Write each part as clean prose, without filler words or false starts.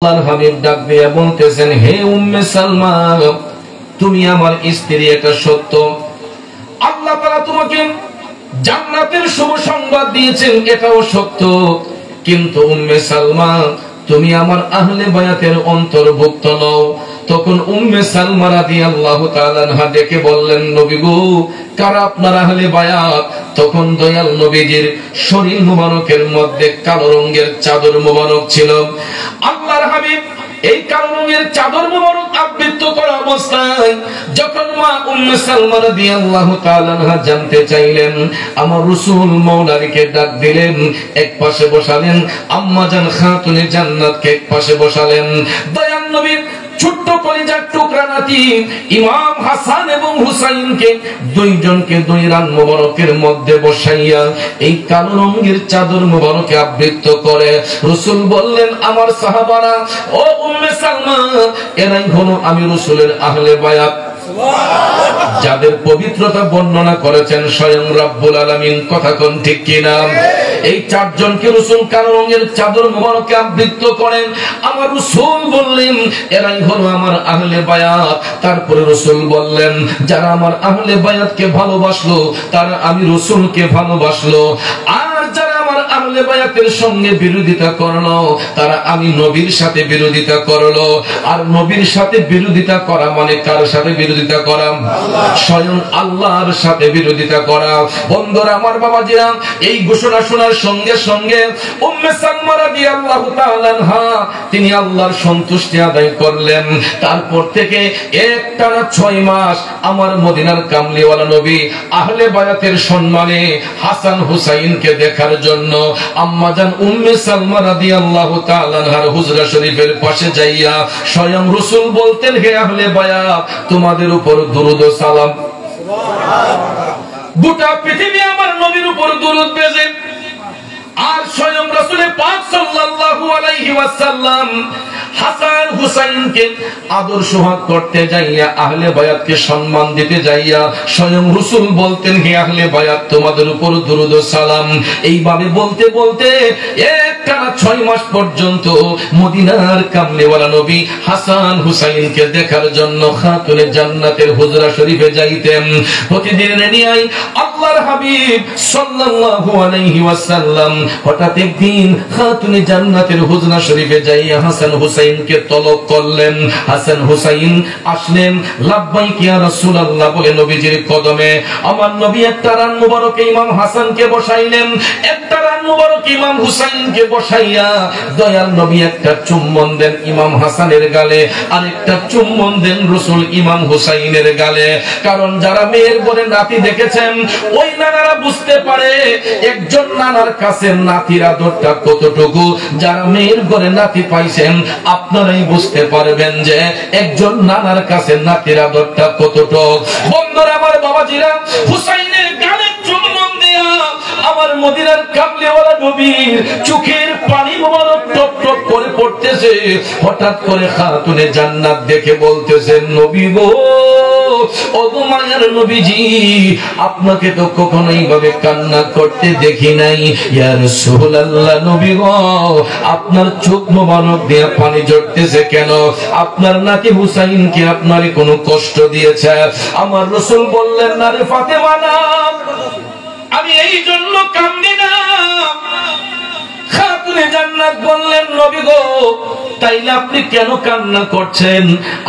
আল্লাহর হাবিব ডাক দিয়ে বলতেছেন, হে উম্মে সালমা, তুমি আমার স্ত্রী, এটা সত্য। আল্লাহ তাআলা তোমাকে জান্নাতের শুভ সংবাদ দিয়েছেন, এটাও সত্য। কিন্তু উম্মে সালমা, তুমি আমার আহলে বায়াতের অন্তর্ভুক্ত নও। তখন উম্মে সালমা রাদিয়াল্লাহু তাআলা আনহা ডেকে বললেন, নবী গো, কারা আপনার আহলে বায়াত? তখন দয়াল নবীজির শরীর মুবারকের মধ্যে কালো রঙের চাদর মুবারক ছিল। আল্লাহর হাবিব এই কালো রঙের চাদর মুবারক আবৃত করা অবস্থায় যখন মা উম্মে সালমা রাদিয়াল্লাহু তাআলা আনহা জানতে চাইলেন, আমার রাসূল মওলাকে ডাক দিলেন, এক পাশে বসালেন আম্মা জান খাতুনে জান্নাতকে, এক পাশে বসালেন দয়াল নবীর ছোট্ট কলিজার টুকরা নাতি ইমাম হাসান এবং হুসাইনকে, দুইজনকে দুই রান মুবারকের মধ্যে বসাইয়া এই কালো রঙের চাদর মুবারকে আবৃত করে রাসূল বললেন, আমার সাহাবারা, ও উম্মে সালমা, এরাই হলো আমি রাসূলের আহলে বায়াত, যাদের পবিত্রতা বর্ণনা করেছেন স্বয়ং রব্বুল আলামিন। কথা কোন ঠিক কিনা? এই চারজনকে রাসূল কালো রঙের চাদর মুবারকে আবৃত করেন। আমার রাসূল বললেন, এরাই হলো আমার আহলে বায়াত। তারপরে রাসূল বললেন, যারা আমার আহলে বায়াতকে ভালোবাসলো তারা আমি রাসূলকে ভালোবাসলো, আর যারা আমার আহলে বায়াতের সঙ্গে বিরোধিতা করলো তারা আমি নবীর সাথে বিরোধিতা করলো। আর নবীর সাথে বিরোধিতা করা মানে কার সাথে বিরোধিতা করা? স্বয়ং আল্লাহর সাথে বিরোধিতা করা। বন্ধুরা আমার, বাবাজিরা, এই ঘোষণা শোনার সঙ্গে সঙ্গে উম্মে সালমা রাদিয়াল্লাহু তাআলা আনহা তিনি আল্লাহর সন্তুষ্টি আদায় করলেন। তারপর থেকে একটানা 6 মাস আমার মদিনার কামলিওয়ালা নবী আহলে বায়াতের সম্মানে হাসান হুসাইনকে দেখার জন্য আম্মা জান উম্মে সালমা রাদিয়াল্লাহু তাআলা আনহার হুজরা শরীফের পাশে যাইয়া স্বয়ং রাসূল বলতেন, হে আহলে বায়াত, তোমাদের উপর দুরূদ ও সালাম। সুবহানাল্লাহ। গোটা পৃথিবী আমার নবীর উপর দুরূদ বেজে, আর স্বয়ং রাসূল পাক সাল্লাল্লাহু আলাইহি ওয়াসাল্লাম হাসান হুসাইনকে আদর সোহাগ করতে যাইয়া আহলে বায়াতকে সম্মান দিতে যাইয়া স্বয়ং রাসূল বলতেন, হে আহলে বায়াত, তোমাদের উপর দুরূদ ও সালাম। এইভাবে বলতে বলতে একটানা 6 মাস পর্যন্ত মদিনার কামলিওয়ালা নবী হাসান হুসাইনকে দেখার জন্য খাতুনে জান্নাতের হুজরা শরীফে যাইতেন। প্রতিদিন নিয়াই আল্লাহর হাবিব সাল্লাল্লাহু আলাইহি ওয়াসাল্লাম হঠাৎ একদিন খাতুনে জান্নাতের হুজরা শরীফে যাইয়া হাসান হুসাইনকে তলব করলেন। হাসান হুসাইন আসলেন, লাব্বাইক ইয়া রাসূলুল্লাহ বলে নবীজির কদমে আমার নবী একটা রান মুবারকে ইমাম হাসানকে বসাইলেন, একটা রান মুবারকে ইমাম হুসাইনকে বসাইয়া দয়াল নবী একটা চুম্বন দেন ইমাম হাসানের গালে, আর একটা চুম্বন দেন রাসূল ইমাম হুসাইনের গালে। কারণ যারা মেয়ের ঘরে নাতি দেখেছেন ওই নানারা বুঝতে পারে একজন নানার কাছে নাতির আদরটা কতটুকু। যারা মেয়ের ঘরে নাতি পাইছেন আপনারাই বুঝতে পারবেন যে একজন নানার কাছে নাতির আদরটা কতটুকু। বন্ধুরা আমার, বাবাজিরা, হুসাইনের গালে চুম্বন দেয়া আমার মদিনার কামলিওয়ালা নবীর চোখের পানি মোবারক টপ টপ করে পড়তেছে। হঠাৎ করে খাতুনে জান্নাত দেখে বলতেছেন, নবী গো, ওগো মায়ার নবীজি, আপনাকে তো কখনো এইভাবে কান্না করতে দেখি নাই। ইয়া রাসূলুল্লাহ, নবী গো, আপনার চোখ মোবারক দিয়ে পানি ঝরতেছে কেন? আপনার নাতি হুসাইন কি আপনারই কোনো কষ্ট দিয়েছে? আমার রাসূল বললেন, না রে ফাতেমা, না, আমি এই জন্য কান্দি না। খাতুনে জান্নাত বললেন, নবী গো, তাইলে আপনি কেন কান্না করছেন?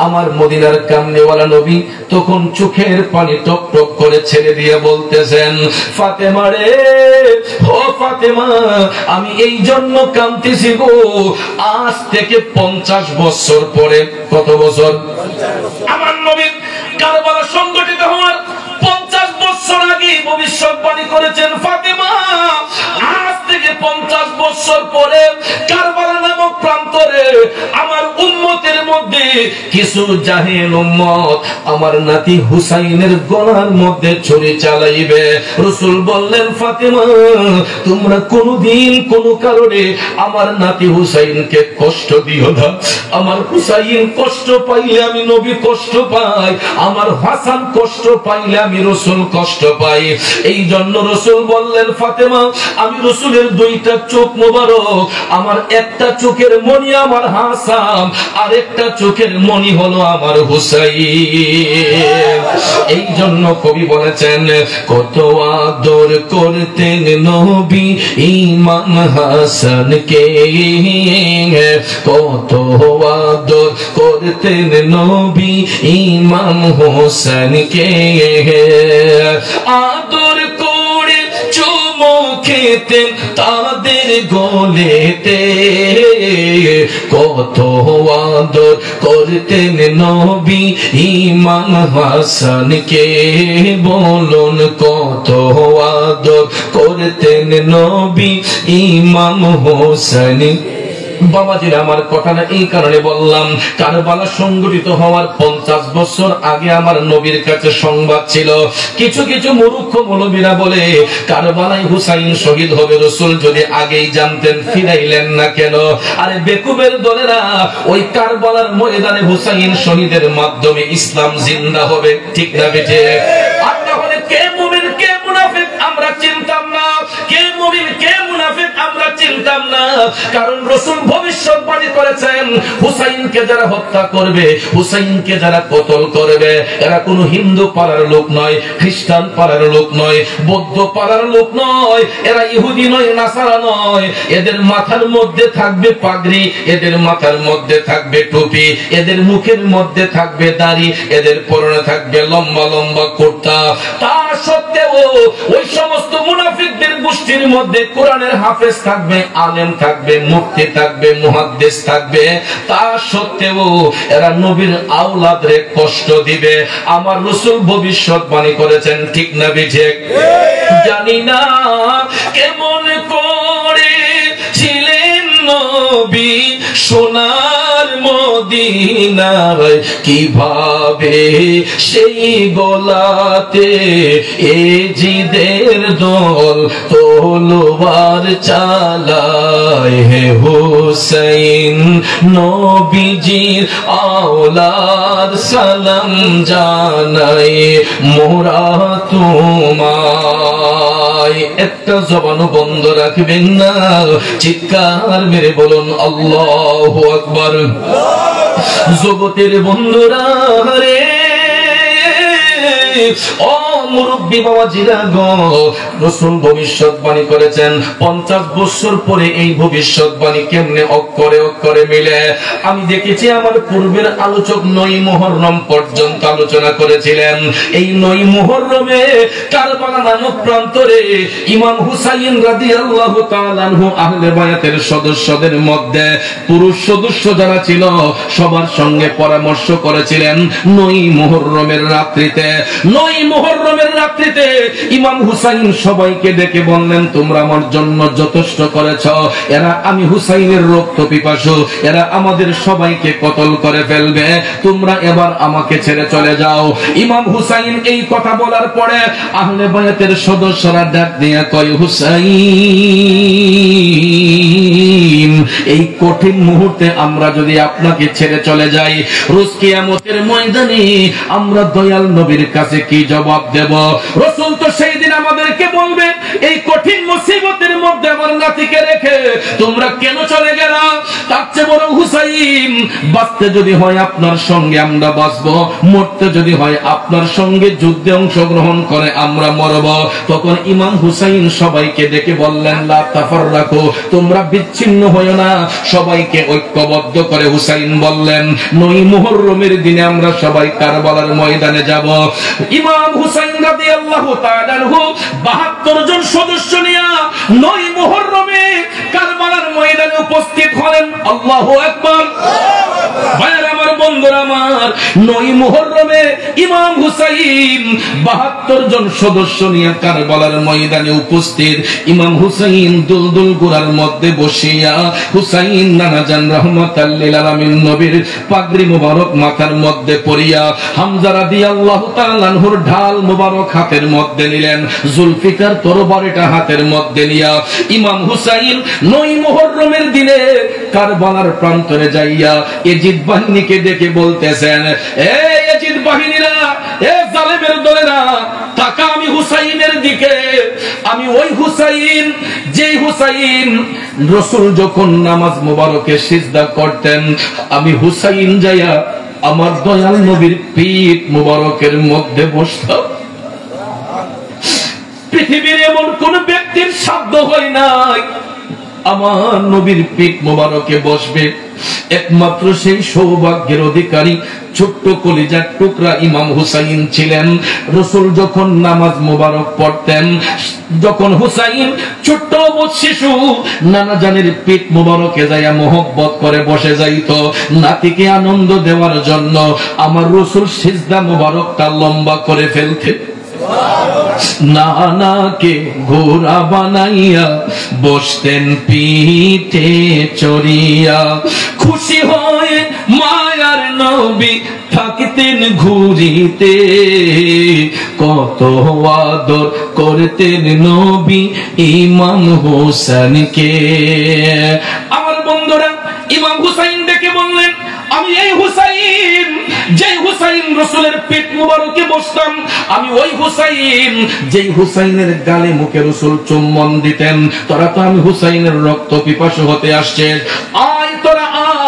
আমার মদিনার কামলিওয়ালা নবী তখন চোখের পানি টপ টপ করে ছেড়ে দিয়ে বলতেছেন, ফাতেমা রে, ও ফাতেমা, আমি এই জন্য কাঁদতেছি গো, আজ থেকে 50 বছর পরে। কত বছর? আমার নবী কারবালা সংগঠিত হওয়ার 50 বছর আগে ভবিষ্যৎবাণী করেছেন, ফাতেমা, আজ থেকে 50 বছর পরে কারবালা নামক প্রান্তরে আমার উম্মতের মধ্যে কিছু জাহেল উম্মত আমার নাতি হুসাইনের গলার মধ্যে ছুরি চালাইবে। রাসূল বললেন, ফাতেমা তোমরা কোনদিন কোন কারণে আমার নাতি হুসাইনকে কষ্ট দিও না। আমার হুসাইন কষ্ট পাইলে আমি নবী কষ্ট পাই, আমার হাসান কষ্ট পাইলে আমি রাসূল কষ্ট পাই। এই জন্য রাসূল বললেন, ফাতেমা আমি রাসূলের দুইটা চোখ মোবারক, আমার একটা চোখের মনি আমার হাসান, আর একটা চোখের মনি হলো আমার হুসাইন। এই জন্য কবি বলেছেন, কত আদর করতেন নবী ইমাম হাসানকে, কত আদর করতেন নবী ইমাম হোসেনকে, আদর করে চুমো খেতেন তাদের গলেতে, কত আদর করতেন নবী ইমাম হাসানকে, বলুন কত আদর করতেন নবী ইমাম হোসেন। বাবাজিরা আমার কথাটা এই কারণে বললাম, কারবালা সংগঠিত হওয়ার 50 বছর আগে আমার নবীর কাছে সংবাদ ছিল। কিছু কিছু মূর্খ মৌলবীরা বলে কারবালায় হুসাইন শহীদ হবে, রাসূল যদি আগেই জানতেন ফিরাইলেন না কেন? আরে বেকুবের দলেরা, ওই কারবালার ময়দানে হুসাইন শহীদের মাধ্যমে ইসলাম জিন্দা হবে, ঠিক না বেটে? আর তাহলে কে মুমিন কে মুনাফিক আমরা চিনতাম না, কে মুমিন কে মুনাফিক আমরা চিনতাম না। কারণ রাসূল ভবিষ্যৎবাণী করেছেন, হুসাইনকে যারা হত্যা করবে, হুসাইনকে যারা কতল করবে, এরা কোনো হিন্দু পাড়ার লোক নয়, খ্রিস্টান পাড়ার লোক নয়, বৌদ্ধ পাড়ার লোক নয়, এরা ইহুদি নয়, নাসারা নয়। এদের মাথার মধ্যে থাকবে পাগড়ি, এদের মাথার মধ্যে থাকবে টুপি, এদের মুখের মধ্যে থাকবে দাড়ি, এদের পরনে থাকবে লম্বা লম্বা কুর্তা। তা সত্ত্বেও ওই সমস্ত মুনাফিকদের গোষ্ঠীর মধ্যে কোরআনের হাফেজ থাকবে, আলেম থাকবে, মুফতি থাকবে, মুহাদ্দিস থাকবে। তা সত্ত্বেও এরা নবীর আওলাদরে কষ্ট দিবে। আমার রাসূল ভবিষ্যৎবাণী করেছেন, ঠিক না বিঠিক? জানি না কেমন করে ছিলেন নবী সোনার মদিনায়, কিভাবে সেই গোলাতে এজিদের দল তলোয়ার চালায়। হে হুসাইন নবীজির আওলাদ সালাম জানাই মোরা তোমায়। একটা জবানও বন্ধ রাখবেন না, চিৎকার মেরে বলুন আল্লাহু আকবার। জগতের বন্ধুরা রে, ও মুরব্বী বাবাজিরা গো, রাসূল ভবিষ্যৎবাণী করেছেন 50 বছর পরে এই ভবিষ্যৎবাণী কেমনে অক্ষরে অক্ষরে মিলে। আমি দেখেছি আমার পূর্বের আলোচক 9 মুহররম পর্যন্ত আলোচনা করেছিলেন। এই 9 মুহররমে কারবালা নামক প্রান্তরে ইমাম হুসাইন রাদিয়াল্লাহু তাআলা আনহু আহলে বায়াতের সদস্যদের মধ্যে পুরুষ সদস্য যারা ছিল সবার সঙ্গে পরামর্শ করেছিলেন। 9 মুহররমের রাত্রিতে, 9 মুহররমের রাত্রিতে ইমাম হুসাইন সবাইকে ডেকে বললেন, তোমরা আমার জন্য যথেষ্ট করেছ, এরা আমি হুসাইনের রক্ত পিপাসু, এরা আমাদের সবাইকে কতল করে ফেলবে, তোমরা এবার আমাকে ছেড়ে চলে যাও। ইমাম হুসাইন এই কথা বলার পরে আহলে বায়াতের সদস্যরা ডাক দিয়ে কয়, হুসাইন এই কঠিন মুহূর্তে আমরা যদি আপনাকে ছেড়ে চলে যাই, রোজ কিয়ামতের ময়দানে আমরা দয়াল নবীর কাছে কি জবাব দেব? রাসূল তো সেই দিন আমাদেরকে বলবে, এই কঠিন মুসিবতের মধ্যে আমার নাতিকে রেখে তোমরা কেন চলে গেলা? তার চেয়ে বড় হুসাইন, বাঁচতে যদি হয় আপনার সঙ্গে আমরা বাঁচব, মরতে যদি হয় আপনার সঙ্গে যুদ্ধে অংশগ্রহণ করে আমরা মরব। তখন ইমাম হুসাইন সবাইকে ডেকে বললেন, লা তাফাররাকু, তোমরা বিচ্ছিন্ন হয়ো না, সবাইকে ঐক্যবদ্ধ করে হুসাইন বললেন, 9 মুহররমের দিনে আমরা সবাই কারবালার ময়দানে যাব। ইমাম হুসাইন রাদিয়াল্লাহু তাআলা আনহু 72 জন সদস্য নিয়ে 9 মুহররমে কারবালার ময়দানে উপস্থিত হলেন। আল্লাহু আকবার। ভাইরা আমার বন্ধুরা আমার, 9 মুহররমে ইমাম হুসাইন 72 জন সদস্য নিয়ে কারবালার ময়দানে উপস্থিত। ইমাম হুসাইন দুলদুল গুড়ার মধ্যে বসিয়া হুসাইন নানাজান রাহমাতাল লিল আলামিন নবীর পাগড়ি মুবারক মাথার মধ্যে পরিয়া হামজা রাদিয়াল্লাহু তাআলা আনহুর ঢাল মুবারক হাতের মধ্যে নিলেন, জুলফিকার তরবারিটা হাতের মধ্যে নিয়া ইমাম হুসাইন 9 মুহররমের দিনে কারবালার প্রান্তরে যাইয়া এজিদ বাহিনীকে ডেকে বলতেছেন, এই এজিদ বাহিনীরা, এ জালেমের দলেরা, তাকা আমি হুসাইনের দিকে। আমি ওই হুসাইন, যেই হুসাইন রাসূল যখন নামাজ মুবারকে সিজদা করতেন, আমি হুসাইন যাইয়া আমার দয়াল নবীর পিঠ মুবারকের মধ্যে বসতাম। পৃথিবীর এমন কোন ব্যক্তির সাধ্য হয় নাই আমার নবীর পিঠ মুবারকে বসবে। একমাত্র সেই সৌভাগ্যের অধিকারী ছোট্ট কলিজার টুকরা ইমাম হুসাইন ছিলেন। রাসূল যখন নামাজ মুবারক পড়তেন, যখন হুসাইন ছোট্ট শিশু নানাজানের পিঠ মুবারকে যাইয়া মোহব্বত করে বসে যাইত নাতিকে আনন্দ দেওয়ার জন্য, আমার রাসূল সিজদা মুবারকটা লম্বা করে ফেলতেন। নানাকে ঘোড়া বানাইয়া বসতেন পিঠে চড়িয়া, খুশি হয়ে মায়ার নবী থাকতেন ঘুরিতে, কত আদর করতেন নবী ইমাম হোসেনকে। আমার বন্ধুরা, ইমাম হুসাইন ডেকে বললেন, আমি এই হুসাইন, যে হুসাইন রাসূলের পিঠ মুবারকে বসতাম, আমি ওই হুসাইন, যেই হুসাইনের গালে মুখে রাসূল চুম্বন দিতেন। তোরা তো আমি হুসাইনের রক্ত পিপাসু হতে আসছে, আয় তোরা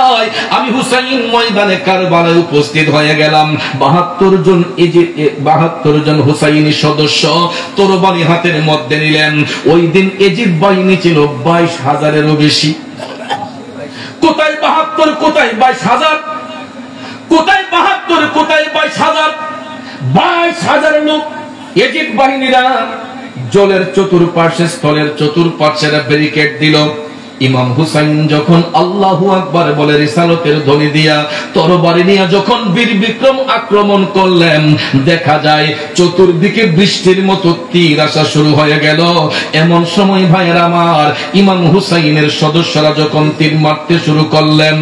আয়। আমি হুসাইন ময়দানে কারবালায় উপস্থিত হয়ে গেলাম। 72 জন হুসাইনি সদস্য তরবারি হাতের মধ্যে নিলেন। ওই দিন এজিদ বাহিনী ছিল 22,000-এরও বেশি। কোথায় 72, কোথায় 22,000, কোথায় 72, কোথায় 22,000? 22,000 লোক এজিদ বাহিনীরা জলের চতুর্পার্শ্বে, স্থলের চতুর্পার্শ্বে ব্যারিকেড দিল। ইমাম হুসাইন যখন আল্লাহু আকবার বলে রিসালতের ধ্বনি দিয়া তরবারি নিয়ে যখন বীর বিক্রম আক্রমণ করলেন, দেখা যায় চতুর্দিকে বৃষ্টির মতো তীর আসা শুরু হয়ে গেল। এমন সময় ভাইয়েরা আমার, ইমাম হুসাইনের সদস্যরা যখন তীর মারতে শুরু করলেন,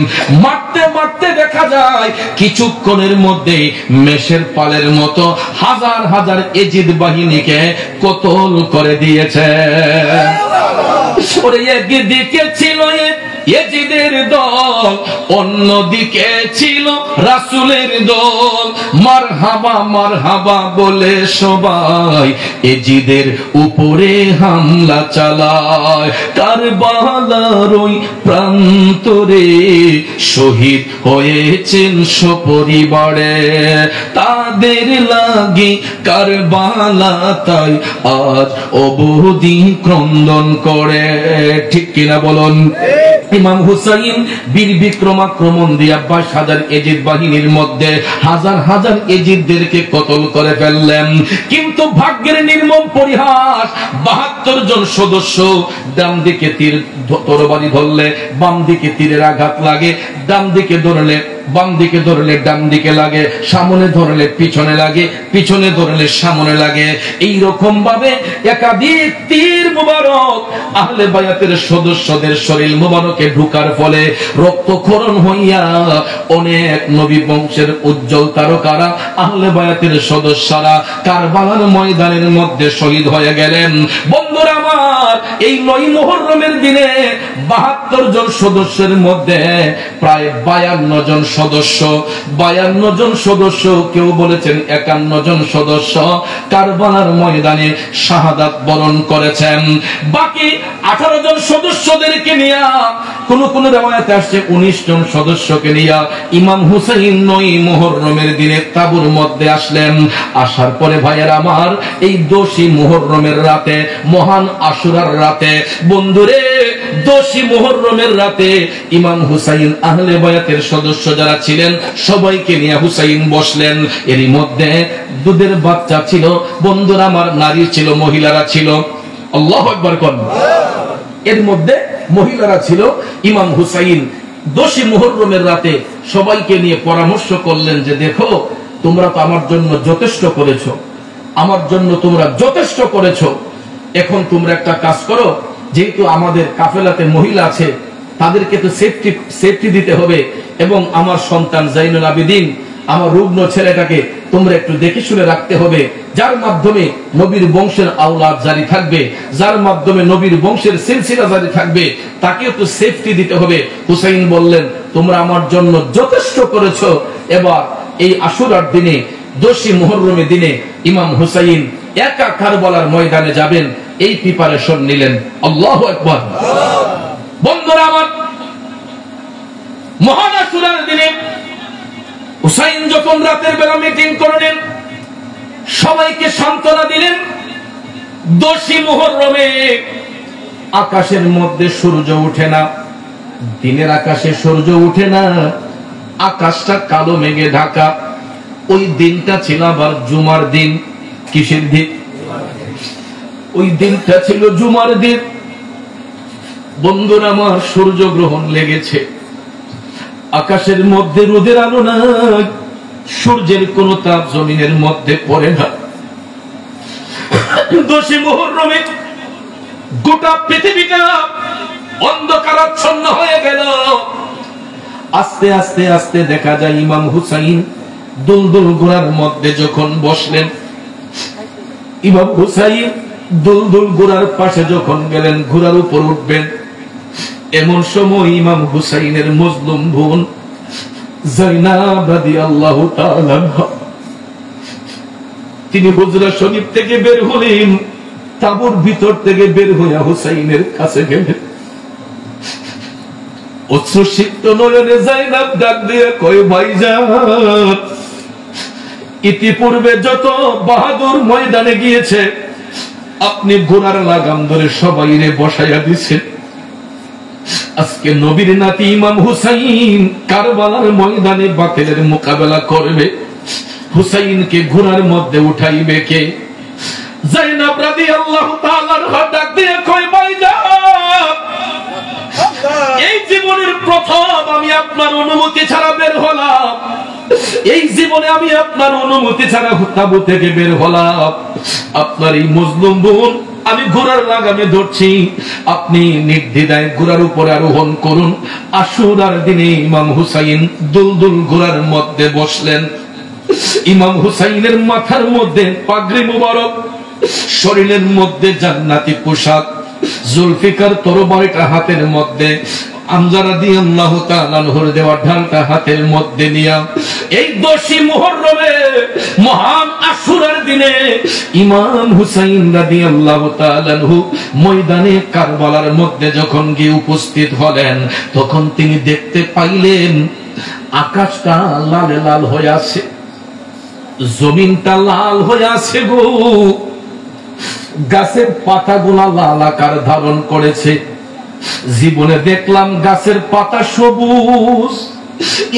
মারতে মারতে দেখা যায় কিছুক্ষণের মধ্যে মেষের পালের মতো হাজার হাজার এজিদ বাহিনীকে কতল করে দিয়েছে। একদিকে ছিল এজিদের দল, অন্যদিকে ছিল রাসূলের দল। মারহাবা মারহাবা বলে সবাই এজিদের উপরে হামলা চালায়। কারবালার ওই প্রান্তরে শহীদ হয়েছেন সপরিবারে, তাদের লাগি কারবালা তাই আজ অবধি ক্রন্দন করে। ঠিক কিনা বলুন? ইমাম হুসাইন বীর বিক্রম আক্রমণ দিয়ে 22,000 এজিদ বাহিনীর মধ্যে হাজার হাজার এজিদদেরকে কতল করে ফেললেন। কিন্তু ভাগ্যের নির্মম পরিহাস, 72 জন সদস্য ডান দিকে তীর তরবারি ধরলে বাম দিকে তীরের আঘাত লাগে, ডান দিকে ধরলে বাম দিকে ধরলে ডান দিকে লাগে, সামনে ধরলে পিছনে লাগে, পিছনে ধরলে সামনে লাগে। এই রকম ভাবে একাধিক তীর মুবারক আহলে বায়াতের সদস্যদের শরীর মুবারকে ঢুকার ফলে রক্তক্ষরণ হইয়া অনেক নবী বংশের উজ্জ্বল তারকারা আহলে বায়াতের সদস্যরা কারবালার ময়দানের মধ্যে শহীদ হয়ে গেলেন। বন্ধুরা আমার, এই 9 মুহররমের দিনে 72 জন সদস্যের মধ্যে প্রায় 52 জন সদস্য, 52 জন সদস্য, কেউ বলেছেন 51 জন সদস্য কারবালার ময়দানে শাহাদাত বরণ করেছেন। বাকি 18 জন সদস্যদেরকে নিয়ে, কোন কোন riwayate আসছে 19 জন সদস্যকে নিয়ে ইমাম হুসাইন 9 মুহররমের দিনে তাবুর মধ্যে আসলেন। আসার পরে ভাইয়ের আমার, এই 10 মুহররমের রাতে, মহান আশুরার রাতে, বন্ধুরে 10 মুহররমের রাতে ইমাম হুসাইন আহলে বায়াতের সদস্য যারা ছিলেন সবাইকে নিয়ে হুসাইন বসলেন। এরই মধ্যে দুধের বাচ্চা ছিল, বন্ধুরা আমার, নারী ছিল, মহিলারা ছিল। আল্লাহু আকবার কোন। এর মধ্যে মহিলারা ছিল। ইমাম হুসাইন 10 মুহররমের রাতে সবাইকে নিয়ে পরামর্শ করলেন যে দেখো, তোমরা তো আমার জন্য যথেষ্ট করেছো, আমার জন্য তোমরা যথেষ্ট করেছো, এখন তোমরা একটা কাজ করো, যেহেতু আমাদের কাফেলাতে মহিলা আছে, তাদেরকে তো সেফটি দিতে হবে, এবং আমার সন্তান জাইনুল আবেদিন, আমার রুগ্ন ছেলেটাকে তোমরা একটু দেখে শুনে রাখতে হবে, যার মাধ্যমে নবীর বংশের আওলাদ জারি থাকবে, যার মাধ্যমে নবীর বংশের সিলসিলা জারি থাকবে, তাকেও তো সেফটি দিতে হবে। হুসাইন বললেন, তোমরা আমার জন্য যথেষ্ট করেছো, এবার এই আশুরার দিনে 10 মুহররমের দিনে ইমাম হুসাইন একা কারবালার ময়দানে যাবেন, এই প্রিপারেশন নিলেন। আল্লাহু আকবার। বন্ধুরা আমার, মহান আশুরার দিনে হুসাইন যখন রাতের বেলা মিটিং করলেন, সবাইকে সান্ত্বনা দিলেন। 10 মুহররমে আকাশের মধ্যে সূর্য ওঠে না, দিনের আকাশে সূর্য ওঠে না, আকাশটা কালো মেঘে ঢাকা। ওই দিনটা ছিল আবার জুমার দিন। কিসের দিন? ওই দিনটা ছিল জুমার দিন। বন্ধুরা আমার, সূর্য গ্রহণ লেগেছে, আকাশের মধ্যে রোদের আলো নাই, সূর্যের কোন তাপ জমিনের মধ্যে পড়ে না। 10 মুহররমে গোটা পৃথিবীটা অন্ধকারাচ্ছন্ন হয়ে গেল। আস্তে আস্তে আস্তে দেখা যায় ইমাম হুসাইন দুলদুল ঘোড়ার মধ্যে যখন বসলেন, ইমাম হুসাইন দুলদুল ঘোড়ার পাশে যখন গেলেন, ঘোড়ার উপর উঠবেন, এমন সময় ইমাম হুসাইনের মজলুম বোন যায়নাব রাদিয়াল্লাহু তাআলা তিনি হুজরা শরীফ থেকে বের হলেন, তাঁবুর ভিতর থেকে বের হইয়া হুসাইনের কাছে গেলেন। অশ্রুসিক্ত নয়নে যায়নাব ডাক দিয়ে কয়, ভাইজান, ইতিপূর্বে যত বাহাদুর ময়দানে গিয়েছে, আপনি ঘোড়ার লাগাম ধরে সবাইরে বসাইয়া দিছেন, আজকে নবীর নাতি ইমাম হুসাইন কারবালার ময়দানে বাতিলের মোকাবেলা করবে, হুসাইনকে ঘোড়ার মধ্যে উঠাইবে কে? যায়নাব রাদিয়াল্লাহু তাআলা ডাক দিয়ে কয়, ভাইজান, এই জীবনের প্রথম আমি আপনার অনুমতি ছাড়া বের হলাম, এই জীবনে আমি আপনার অনুমতি ছাড়া তাঁবু থেকে বের হলাম। আপনার এই মজলুম বোন আমি ঘোড়ার লাগামে ধরছি, আপনি নির্দ্বিধায় ঘোড়ার উপরে আরোহণ করুন। আশুরার দিনে ইমাম হুসাইন দুলদুল ঘোড়ার মধ্যে বসলেন। ইমাম হুসাইনের মাথার মধ্যে পাগড়ি মুবারক, শরীরের মধ্যে জান্নাতি পোশাক, জুলফিকার তরবারিটা হাতের মধ্যে, হামজা রাদিয়াল্লাহু তাআলা আনহুর দেওয়া ঢালটা হাতের মধ্যে নিয়া এই 10 মুহররমে মহান আশুরার দিনে ইমাম হুসাইন রাদিয়াল্লাহু তাআলা আনহু ময়দানে কারবালার মধ্যে যখন গিয়ে উপস্থিত হলেন, তখন তিনি দেখতে পাইলেন আকাশটা লাল লাল হয়ে আছে, জমিনটা লাল হয়ে আছে গো, গাছের পাতাগুলা লাল আকার ধারণ করেছে। জীবনে দেখলাম গাছের পাতা সবুজ,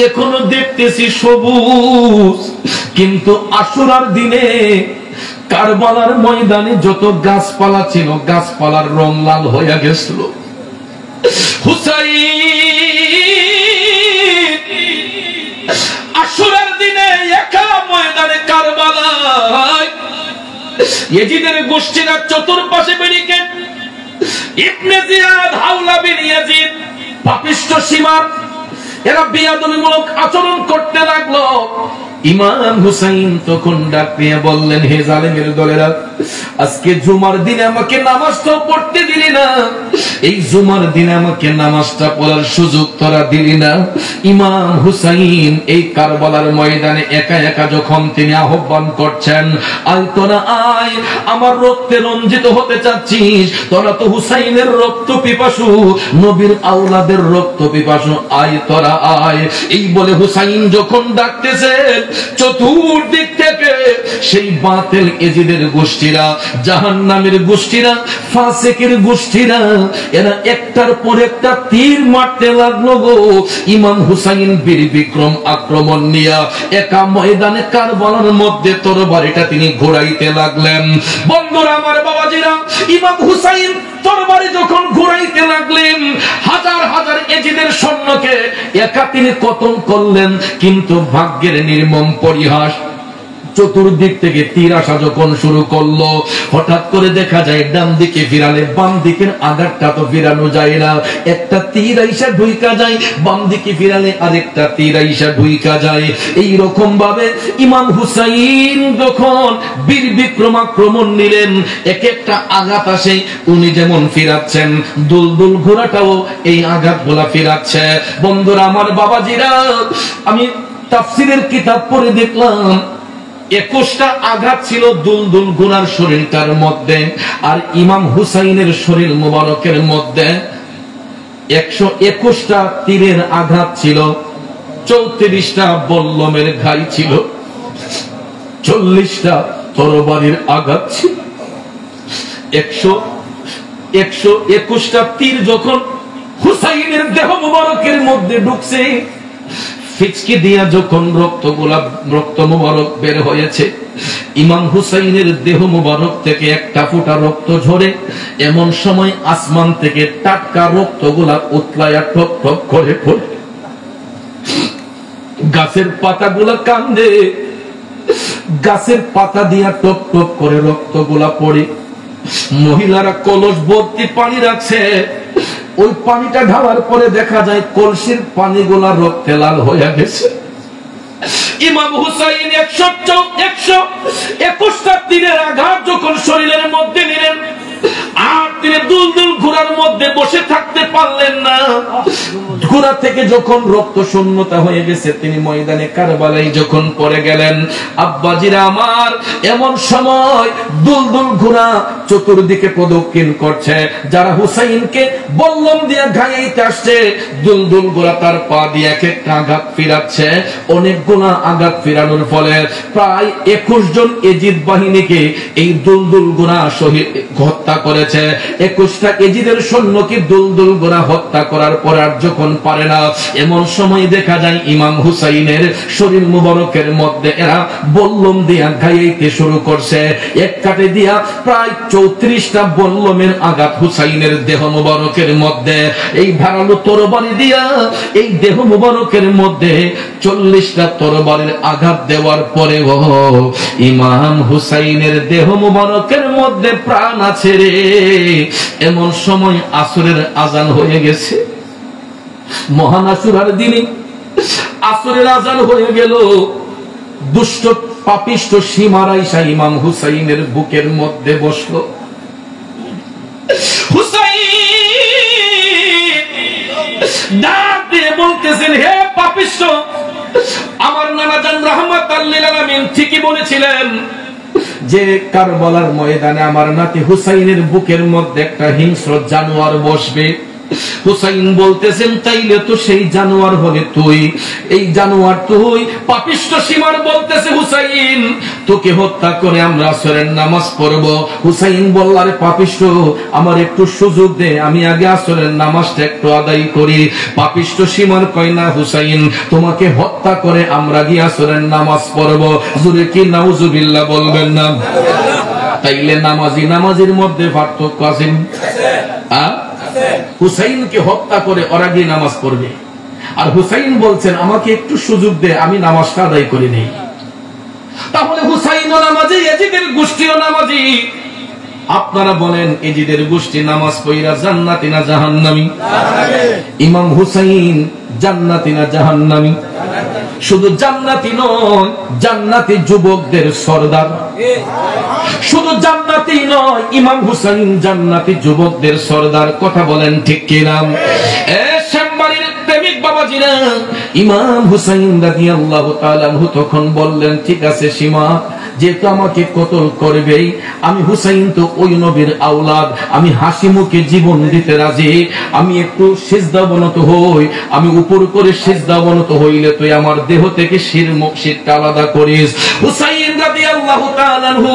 এখনো দেখতেছি সবুজ, কিন্তু আশুরার দিনে কারবালার ময়দানে যত গাছপালা ছিল, গাছপালার রং লাল হয়ে গেছিল। হুসাইন আশুরার দিনে একা ময়দানে কারবালায়, ইয়াজিদের গোষ্ঠীরা চতুর্পাশে ব্যারিকেড, ইবনে জিয়াদ, হাওলা বিন ইয়াজিদ পাপিষ্ঠ সীমার, এরা বেয়াদবিমূলক আচরণ করতে লাগলো। ইমাম হুসাইন তখন ডাক দিয়ে বললেন, হে জালেমের দলেরা, আজকে জুমার দিনে আমাকে নামাজটা পড়তে দিলি না, এই জুমার দিনে আমাকে নামাজটা পড়ার সুযোগ তোরা দিলি না। ইমাম হুসাইন এই কারবালার ময়দানে একা একা যখন তিনি আহ্বান করছেন, আয় তোরা আয়, আমার রক্তে রঞ্জিত হতে চাচ্ছিস, তোরা তো হুসাইনের রক্ত পিপাসু, নবীর আওলাদের রক্ত পিপাসু, আয় তোরা আয়। এই বলে হুসাইন যখন ডাকতেছেন, চতুর্দিক থেকে সেই বাতিল এজিদের গোষ্ঠীরা, জাহান্নামের গোষ্ঠীরা, ফাসিকের গোষ্ঠীরা, এরা একটার পর একটা তীর মারতে লাগলো গো। ইমাম হুসাইন বীর বিক্রম আক্রমণ নিয়ে একা ময়দানে কারবালার মধ্যে তরবারিটা তিনি ঘোরাইতে লাগলেন। বন্ধুরা আমার, বাবাজিরা, ইমাম হুসাইন তরবারি যখন ঘুরাইতে লাগলেন, হাজার হাজার এজিদের সৈন্যকে একা তিনি কতল করলেন। কিন্তু ভাগ্যের নির্মম পরিহাস, চতুর্দিক থেকে তীর আসা যখন শুরু করলো, হঠাৎ করে দেখা যায় ডান দিকে ফিরালে বাম দিকের আঘাতটা তো ফিরানো যায় না। একটা তীর আইসা ঢুইকা যায়, বাম দিকে ফিরালে আরেকটা তীর আইসা ঢুইকা যায়। এইরকম ভাবে ইমাম হুসাইন যখন বীর বিক্রম আক্রমণ নিলেন, এক একটা আঘাত আসে, উনি যেমন ফিরাচ্ছেন, দুলদুল ঘোড়াটাও এই আঘাতগুলা ফিরাচ্ছে। বন্ধুরা আমার, বাবাজিরা, আমি তাফসীরের কিতাব পড়ে দেখলাম 21টা আঘাত ছিল দুলদুল ঘোড়ার শরীরটার মধ্যে, আর ইমাম হুসাইনের শরীর মুবারকের মধ্যে 121টা তীরের আঘাত ছিল, 34টা বল্লমের ঘাই ছিল, 40টা তরবারির আঘাত ছিল। 121টা তীর যখন হুসাইনের দেহ মুবারকের মধ্যে ঢুকছে, ফিচকি দিয়া যখন রক্ত মুবারক বের হয়েছে, ইমাম হুসাইনের দেহ মুবারক থেকে একটা ফোঁটা রক্ত ঝরে। এমন সময় আসমান থেকে টাটকা রক্তগুলা উতলায়া টপ টপ করে পড়ে। গাছের পাতাগুলা কান্দে, গাছের পাতা দিয়া টপ টপ করে রক্তগুলা পড়ে। মহিলারা কলস ভর্তি পানি রাখছে, ওই পানিটা ঢালার পরে দেখা যায় কলসির পানিগুলা রক্তে লাল হয়ে গেছে। ইমাম হুসাইন 121টা তীরের আঘাত যখন শরীরের মধ্যে নিলেন, আর তিনি দুলদুল ঘোড়ার মধ্যে বসে থাকতে পারলেন না। ঘোড়া থেকে যখন রক্ত শূন্যতা হয়ে গেছে, তিনি ময়দানে কারবালায় যখন পড়ে গেলেন। আব্বাজিরা আমার, এমন সময় দুলদুল ঘোড়া চতুর্দিকে প্রদক্ষিণ করছে, যারা হুসাইনকে বল্লম দিয়ে ঘাইতে আসছে, দুলদুল ঘোড়া তার পা দিয়ে এক একটা আঘাত ফিরাচ্ছে। অনেকগুলা আঘাত ফিরানোর ফলে প্রায় 21 জন এজিদ বাহিনীকে এই দুলদুল ঘোড়া শহীদ হত্যা করেছে। 21টা এজিদের সৈন্যকে দুলদুল ঘোড়া হত্যা করার পর আর যখন পারে না, এমন সময় দেখা যায় ইমাম হুসাইনের শরীর মুবারকের মধ্যে এরা বল্লম দিয়া ঘাইতে শুরু করছে। এক কাটে দিয়া প্রায় 34টা বল্লমের আঘাত হুসাইনের দেহ মুবারকের মধ্যে। এই ধারালো তরবারি দিয়া এই দেহ মুবারকের মধ্যে 40টা তরবারির আঘাত দেওয়ার পরে ইমাম হুসাইনের দেহ মুবারকের মধ্যে প্রাণ আছে রে। এমন সময় আসরের আজান হয়ে গেছে। মহান আশুরার দিনে আসরের আজান হয়ে গেল। দুষ্ট পাপিষ্ট সীমারাইসা ইমাম হুসাইনের বুকের মধ্যে বসলো। হুসাইন ডাক দিয়ে বলতেছেন, হে পাপিষ্ট, আমার নানা জান রাহমাতাল লিল আলামিন ঠিকই বলেছিলেন যে কারবালার ময়দানে আমার নাতি হুসাইনের বুকের মধ্যে একটা হিংস্র জানোয়ার বসবে। হুসাইন বলতেছেন, তাইলে তো সেই জানোয়ার হলে তুই, এই জানোয়ার তুই। পাপিষ্ট সীমার বলতেছে, হুসাইন তোকে হত্যা করে আমরা আসরের নামাজ পড়ব। হুসাইন বলল, আরে পাপিষ্ট, আমার একটু সুযোগ দে, আমি আগে আসরের নামাজটা একটু আদায় করি। পাপিষ্ট সীমার কয় না হুসাইন, তোমাকে হত্যা করে আমরা গিয়ে আসরের নামাজ পড়ব। জোরে কি নাউজুবিল্লাহ বলবেন না? তাইলে নামাজির মধ্যে পার্থক্য আছে। হুসাইনকে হত্যা করে ওরা গিয়ে নামাজ পড়বে, আর হুসাইন বলছেন আমাকে একটু সুযোগ দে, আমি নামাজটা আদায় করে নেই। তাহলে হুসাইনও নামাজি, এজিদের গোষ্ঠীও নামাজি। আপনারা বলেন, এজিদের গোষ্ঠী নামাজ পড়া জান্নাতি না জাহান্নামী? ইমাম হুসাইন জান্নাতি না জাহান্নামী? শুধু জান্নাতি নয়, জান্নাতি যুবকদের সরদার। শুধু জান্নাতি নয়, ইমাম হুসাইন জান্নাতি যুবকদের সরদার। কথা বলেন ঠিক কিনা? শ্যামবাড়ির প্রেমিক বাবাজিরা, ইমাম হুসাইন রাদিয়াল্লাহু তাআলা আনহু তখন বললেন, ঠিক আছে সীমা, যেহেতু আমাকে কতল করবেই, আমি হুসাইন তো ওই নবীর আওলাদ, আমি হাসি মুখে জীবন দিতে রাজি। আমি একটু সিজদা অবনত হই, আমি উপর করে সিজদা অবনত হইলে তুই আমার দেহ থেকে শিরটা আলাদা করিস। হুসাইন রাদিয়াল্লাহু তাআলা আনহু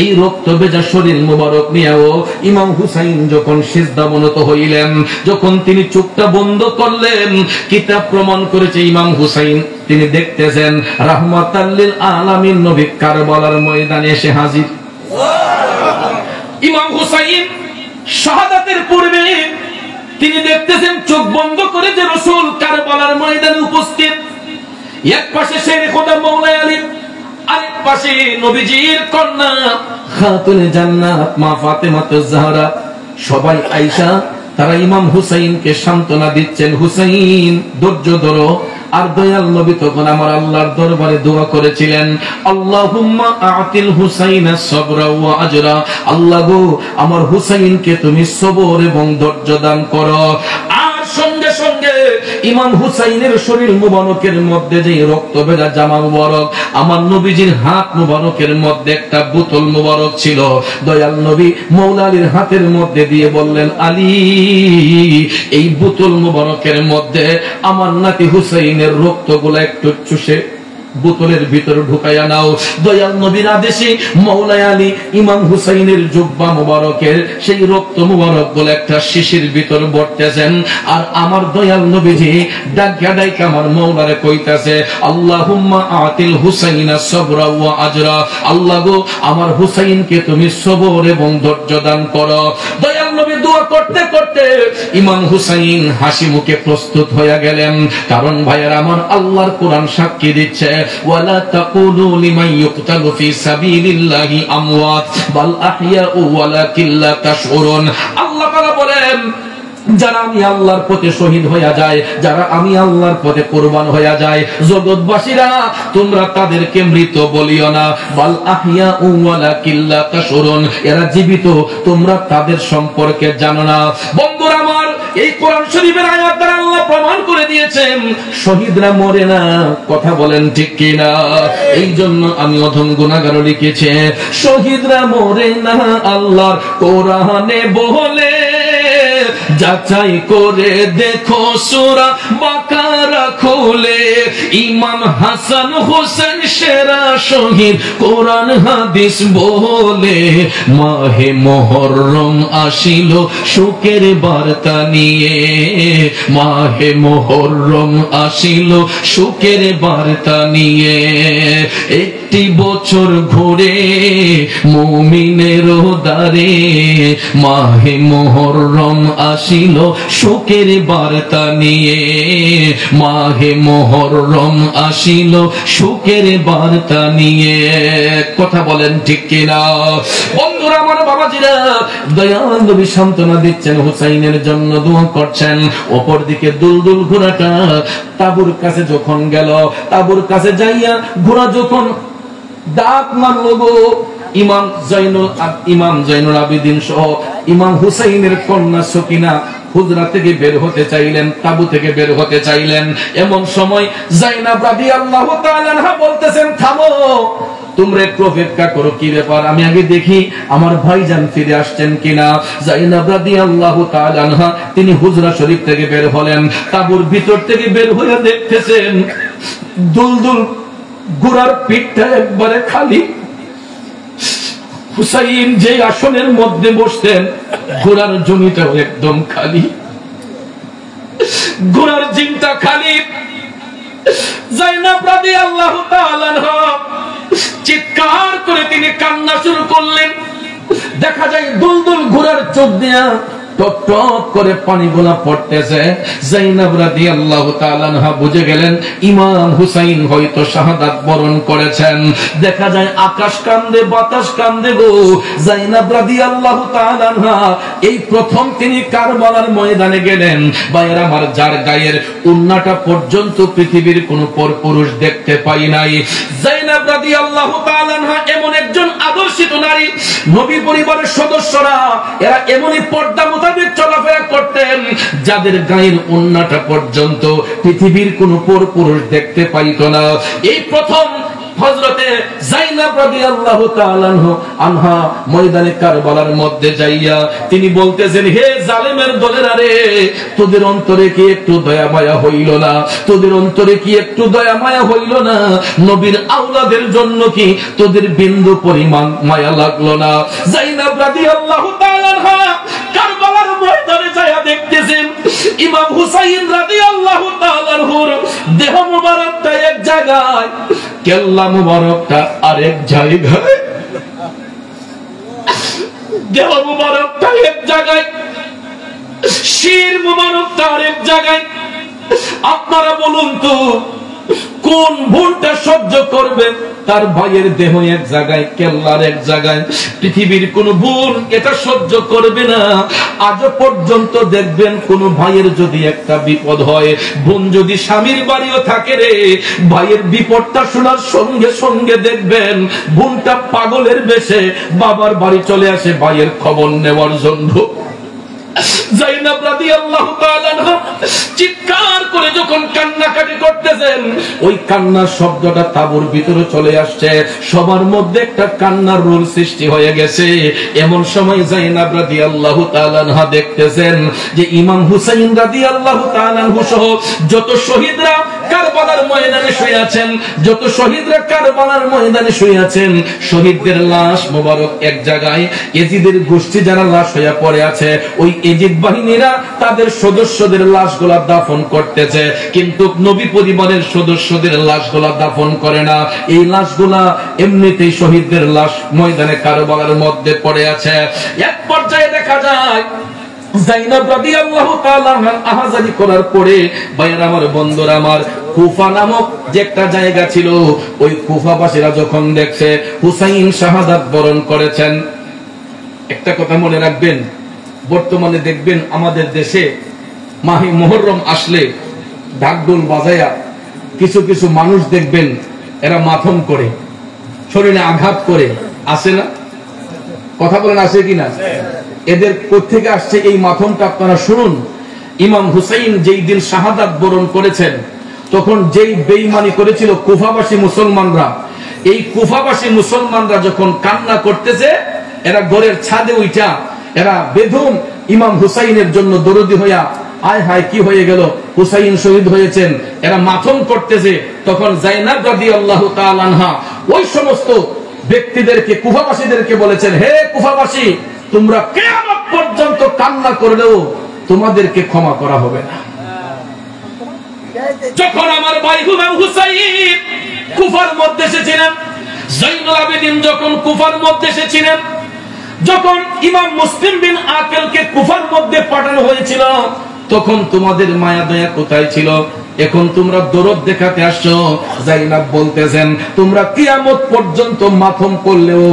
এই রক্ত ভেজা শরীর মুবারক নিয়েও ইমাম হুসাইন যখন সিজদা অবনত হইলেন, যখন তিনি চোখটা বন্ধ করলেন, কিতাব প্রমাণ করেছে ইমাম হুসাইন তিনি দেখতেছেন রাহমাতাল লিল আলামিন নবী কারবালার ময়দানে এসে হাজির। ইমাম হুসাইন শাহাদাতের পূর্বে তিনি দেখতেছেন চোখ বন্ধ করে যে রাসূল কারবালার ময়দানে উপস্থিত। এক পাশে শেরে খোদা মওলা আলী, আরেক পাশে নবীজির কন্যা খাতুনে জান্নাত মা ফাতেমাতুজ জাহরা। সবাই আয়েশা তারা ইমাম হুসাইনকে সান্ত্বনা দিচ্ছেন, হুসাইন ধৈর্য ধরো। আর দয়াল নবী তখন আমার আল্লাহর দরবারে দোয়া করেছিলেন, আল্লাহুম্মা আতিল হুসাইনা সাবরা ওয়া আজরা, আল্লাহ গো আমার হুসাইনকে তুমি সবর এবং ধৈর্য দান করো। আর সঙ্গে সঙ্গে ইমাম হুসাইনের শরীর মুবারকের মধ্যে যে রক্ত ভেজা জামা মুবারক, আমার নবীজির হাত মুবারকের মধ্যে একটা বোতল মুবারক ছিল। দয়াল নবী মওলা আলীর হাতের মধ্যে দিয়ে বললেন, আলী এই বোতল মুবারকের মধ্যে আমার নাতি হুসাইনের রক্তগুলো একটু চুষে বোতলের ভিতরে ঢুকাইয়া নাও। দয়াল নবীর আদেশে মওলা আলী ইমাম হুসাইনের জুব্বা মুবারকের সেই রক্ত মুবারক গুলো একটা শিশির ভিতর ভরতেছেন। আর আমার দয়াল নবীজি ডাকা ডাকা আমার মওলারে কইতাছে, আল্লাহুম্মা আতিল হুসাইনা সাবরা ওয়া আজরা, আল্লাহ গো আমার হুসাইনকে তুমি সবর এবং ধৈর্য দান করো। দয়াল নবী দোয়া করতে করতে ইমাম হুসাইন হাসি মুখে প্রস্তুত হয়ে গেলেন। কারণ ভাইয়ের আমার আল্লাহর কোরআন সাক্ষী দিচ্ছে, ওয়ালা তাকুলু লিমান ইউকতালু ফি সাবিলিল্লাহি আমওয়াত বাল আহইয়াউ ওয়ালাকিন লা তাশউরুন। আল্লাহ তাআলা বলেন, যারা আমি আল্লাহর পথে শহীদ হয়ে যায়, যারা আমি আল্লাহর পথে কুরবান হয়ে যায়, জগৎবাসীরা তোমরা তাদেরকে মৃত বলিও না, বাল আহইয়াউ ওয়ালাকিন লা তাশউরুন, এরা জীবিত, তোমরা তাদের সম্পর্কে জানো না। বন্ধুরা আমার, এই কোরআন শরীফের আয়াত দ্বারা আল্লাহ প্রমাণ করে দিয়েছেন শহীদরা মরে না। কথা বলেন ঠিক কিনা? এই জন্য আমি অধম গুনাহগার লিখেছে, শহীদরা মরে না আল্লাহর কোরআনে বলে, যাচাই করে দেখো সূরা বাকারা খুলে, ইমাম হাসান হোসেন সেরা শহীদ কোরআন হাদিস বলে, মাহে মুহররম আসিল সুখের বার্তা নিয়ে, মাহে মুহররম আসিল সুখের বার্তা নিয়ে, একটি বছর ঘুরে মুমিনের দ্বারে, মাহে মুহররম আসিল সুখের বার্তা নিয়ে, মাহে মুহররম আসিল সুখের বার্তা নিয়ে। কথা বলেন ঠিক কিনা? বন্ধুরা আমার, বাবাজিরা, দয়াল নবী সান্ত্বনা দিচ্ছেন, হুসাইনের জন্য দোয়া করছেন। অপর দিকে দুলদুল ঘোড়াটা তাবুর কাছে যখন গেল, তাবুর কাছে যাইয়া ঘোড়া যখন ডাক মারল গো, ইমাম জৈনুল আবেদিন সহ ইমাম হুসাইনের কন্যা সকিনা হুজরা থেকে বের হতে চাইলেন, তাবু থেকে বের হতে চাইলেন। এমন সময় যায়নাব রাদিয়াল্লাহু তাআলা আনহা বলতেছেন, থামো, তোমরা একটু অপেক্ষা করো, কি ব্যাপার, আমি আগে দেখি আমার ভাইজান ফিরে আসছেন কিনা। যায়নাব রাদিয়াল্লাহু তাআলা আনহা তিনি হুজরা শরীফ থেকে বের হলেন, তাবুর ভিতর থেকে বের হয়ে দেখতেছেন দুলদুল ঘোড়ার পিঠটা একবারে খালি। হুসাইন যে আসনের মধ্যে বসতেন, ঘোড়ার জমিটা একদম খালি, ঘোড়ার জিনটা খালি। যায়নাব রাদিয়াল্লাহু তাআলা আনহা চিৎকার করে তিনি কান্না শুরু করলেন। দেখা যায় দুলদুল ঘোড়ার চোখ দিয়া টপ টপ করে পানিগুলা পড়তেছে। যায়নাব রাদিয়াল্লাহু তাআলা আনহা বুঝে গেলেন ইমাম হুসাইন হয়তো শাহাদাত বরণ করেছেন। দেখা যায় আকাশ কান্দে, বাতাস কান্দে গো। যায়নাব রাদিয়াল্লাহু তাআলা আনহা এই প্রথম তিনি কারবালার ময়দানে গেলেন। ভাইয়েরা আমার, যার গায়ের উন্নাটা পর্যন্ত পৃথিবীর কোন পরপুরুষ দেখতে পাই নাই। যায়নাব রাদিয়াল্লাহু তাআলা আনহা এমন একজন আদর্শিত নারী, নবী পরিবারের সদস্যরা এরা এমনই পর্দা মোতাবেক চলাফেরা করতেন, যাদের গায়ের উন্নাটা পর্যন্ত পৃথিবীর কোন পরপুরুষ দেখতে পাইত না। এই প্রথম হযরতে যায়নাব রাদিয়াল্লাহু তাআলা আনহা ময়দানে কারবালার মধ্যে যাইয়া তিনি বলতেছেন, হে জালেমের দলেরা রে, তোদের অন্তরে কি একটু দয়া মায়া হইল না? তোদের অন্তরে কি একটু দয়া মায়া হইল না? নবীর আওলাদের জন্য কি তোদের বিন্দু পরিমাণ মায়া লাগলো না? যায়নাব রাদিয়াল্লাহু তাআলা আনহা কারবালার ময়দানে যায়া দেখতেছেন ইমাম হুসাইন রাদিয়াল্লাহু তাআলা আনহুর দেহ মুবারকটা এক জায়গায়, কেল্লা মুবারকটা আরেক জায়গায়। দেহ মুবারকটা এক জায়গায়, শির মুবারকটা আরেক জায়গায়। আপনারা বলুন তো কোন ভুলটা সহ্য করবে? তার ভাইয়ের দেহ এক জায়গায়, কেল্লার এক জায়গায়, পৃথিবীর কোন ভুল এটা সহ্য করবে না। আজও পর্যন্ত দেখবেন কোন ভাইয়ের যদি একটা বিপদ হয়, বোন যদি স্বামীর বাড়িও থাকে রে, ভাইয়ের বিপদটা শোনার সঙ্গে সঙ্গে দেখবেন বোনটা পাগলের বেশে বাবার বাড়ি চলে আসে ভাইয়ের খবর নেওয়ার জন্য। যায়েনব রাদিয়াল্লাহু তাআলা আনহা চিৎকার করে যখন কান্নাকাটি করতেছেন, ওই কান্নার শব্দটা তাঁবুর ভিতরে চলে আসছে, সবার মধ্যে একটা কান্নার রোল সৃষ্টি হয়ে গেছে। এমন সময় যায়েনব রাদিয়াল্লাহু তাআলা আনহা দেখতেছেন যে ইমাম হুসাইন রাদিয়াল্লাহু তাআলা আনহু সহ যত শহীদরা কারবালার ময়দানে শুয়ে আছেন, যত শহীদরা কারবালার ময়দানে শুয়ে আছেন, শহীদদের লাশ মোবারক এক জায়গায়, ইজিদের গোষ্ঠী যারা লাশ হয়ে পড়ে আছে, ওই ইজিদ বাহিনীরা তাদের সদস্যদের লাশগুলা দাফন করতেছে, কিন্তু নবী পরিবারের সদস্যদের লাশগুলা দাফন করে না। এই লাশগুলা এমনিতেই শহীদদের লাশ ময়দানে কারবালার মধ্যে পড়ে আছে। এক পর্যায়ে দেখা যায় যায়েনব রাদিয়াল্লাহু তাআলা আহাজারি করার পরে, ভাইরা আমার, বন্ধুরা আমার, কুফা নামক যে একটা জায়গা ছিল, ওই কুফাবাসীরা যখন দেখছে হুসাইন শাহাদাত বরণ করেছেন, একটা কথা মনে রাখবেন, বর্তমানে দেখবেন আমাদের দেশে মাহে মুহররম আসলে ঢাকঢোল বাজায়া কিছু কিছু মানুষ দেখবেন এরা মাথম করে, শরীরে আঘাত করে, আসে না? কথা বলেন, আসে কিনা? এদের কোত্থেকে আসছে এই মাথমটা আপনারা শুনুন। ইমাম হুসাইন যেই দিন শাহাদাত বরণ করেছেন, তখন যেই বেঈমানি করেছিল কুফাবাসী মুসলমানরা, এই কুফাবাসী মুসলমানরা যখন কান্না করতেছে, এরা ঘরের ছাদে উঠা এরা বেদম ইমাম হুসাইনের জন্য দরদি হইয়া, আয় হায় কি হয়ে গেল, হুসাইন শহীদ হয়েছেন, এরা মাথম করতেছে। তখন যায়েনব রাদিয়াল্লাহু তাআলা আনহা ওই সমস্ত ব্যক্তিদেরকে, কুফাবাসীদেরকে বলেছেন, হে কুফাবাসী, তোমরা কিয়ামত পর্যন্ত কান্না করলেও তোমাদেরকে ক্ষমা করা হবে না। যখন আমার ভাই ইমাম হুসাইন কুফার মধ্যে এসেছিলেন, যায়নুল আবেদিন যখন কুফার মধ্যে এসেছিলেন, যখন ইমাম মুসলিম বিন আকিলকে কুফার মধ্যে পাঠানো হয়েছিল, তখন তোমাদের মায়া দয়া কোথায় ছিল? এখন তোমরা দরদ দেখাতে আসছো। যায়েনব বলতেছেন, তোমরা কিয়ামত পর্যন্ত মাথম করলেও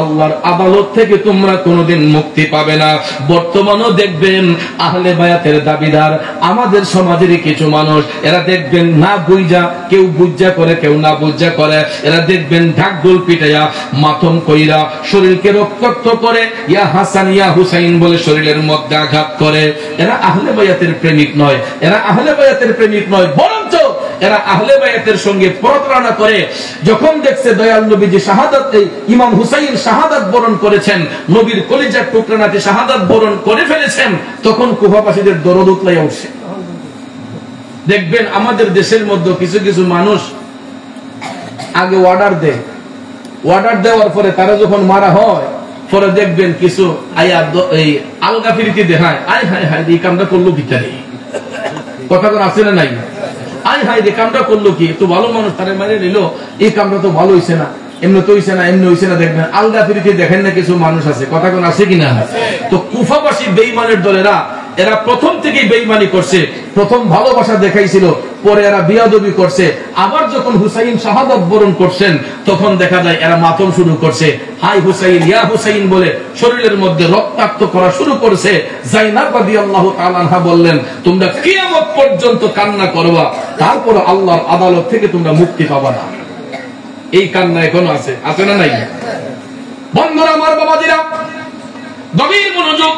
আল্লাহর আদালত থেকে তোমরা কোনোদিন মুক্তি পাবে না। বর্তমানেও দেখবেন আহলে বায়াতের দাবিদার আমাদের সমাজের কিছু মানুষ, এরা দেখবেন না বুঝা, কেউ বুঝা করে, কেউ না বুঝা করে, এরা দেখবেন ঢাকঢোল পিটাইয়া মাথম কইরা শরীরকে রক্তাক্ত করে, ইয়া হাসান ইয়া হুসাইন বলে শরীরের মধ্যে আঘাত করে। এরা আহলে বায়াতের প্রেমিক নয়, এরা আহলে বায়াতের প্রেমিক নয়, বরঞ্চ এরা আহলে বায়াতের সঙ্গে প্রতারণা করে। যখন দেখছে দয়াল নবীজি শাহাদাত, ইমাম হুসাইন শাহাদাত বরণ করেছেন, নবীর কলিজার টুকরা নাতি শাহাদাত বরণ করে ফেলেছেন, তখন কুফাবাসীদের দরদ উতলাইয়া উঠছে। দেখবেন আমাদের দেশের মধ্যে কিছু কিছু মানুষ আগে অর্ডার দেয়, অর্ডার দেওয়ার পরে তারা যখন মারা হয়, পরে দেখবেন কিছু আয়া এই আলগা ফিরিতি দেখায়, আয় হায় হায় এই কামটা করলো ভিতরে, কথা কোন আছে না নাই? আয় হায় রে কামটা করলো কি, একটু ভালো মানুষ তারে মারিয়ে নিল, এই কামটা তো ভালো হইছে না, এমনি তো হইছে না, এমনি হইছে না। দেখবেন আলগা ফিরিতে দেখেন না কিছু মানুষ আছে, কথা কোন আছে কিনা? তো কুফাবাসী বেঈমানের দলেরা এরা প্রথম থেকেই বেঈমানি করছে, প্রথম ভালোবাসা দেখাইছিল, পরে এরা বিয়াদবি করছে। আবার যখন হুসাইন শাহাদাত বরণ করছেন, তখন দেখা যায় এরা মাতম শুরু করছে, হাই হুসাইন ইয়া হুসাইন বলে শরীরের মধ্যে রক্তাক্ত করা শুরু করছে। যায়েনব রাদিয়াল্লাহু তাআলা আনহা বললেন, তোমরা কিয়ামত পর্যন্ত কান্না করবা, তারপর আল্লাহর আদালত থেকে তোমরা মুক্তি পাবা না। এই কান্না এখনো আছে, আছে না নাই? বন্ধুরা আমার, বাবাজিরা, গভীর মনোযোগ।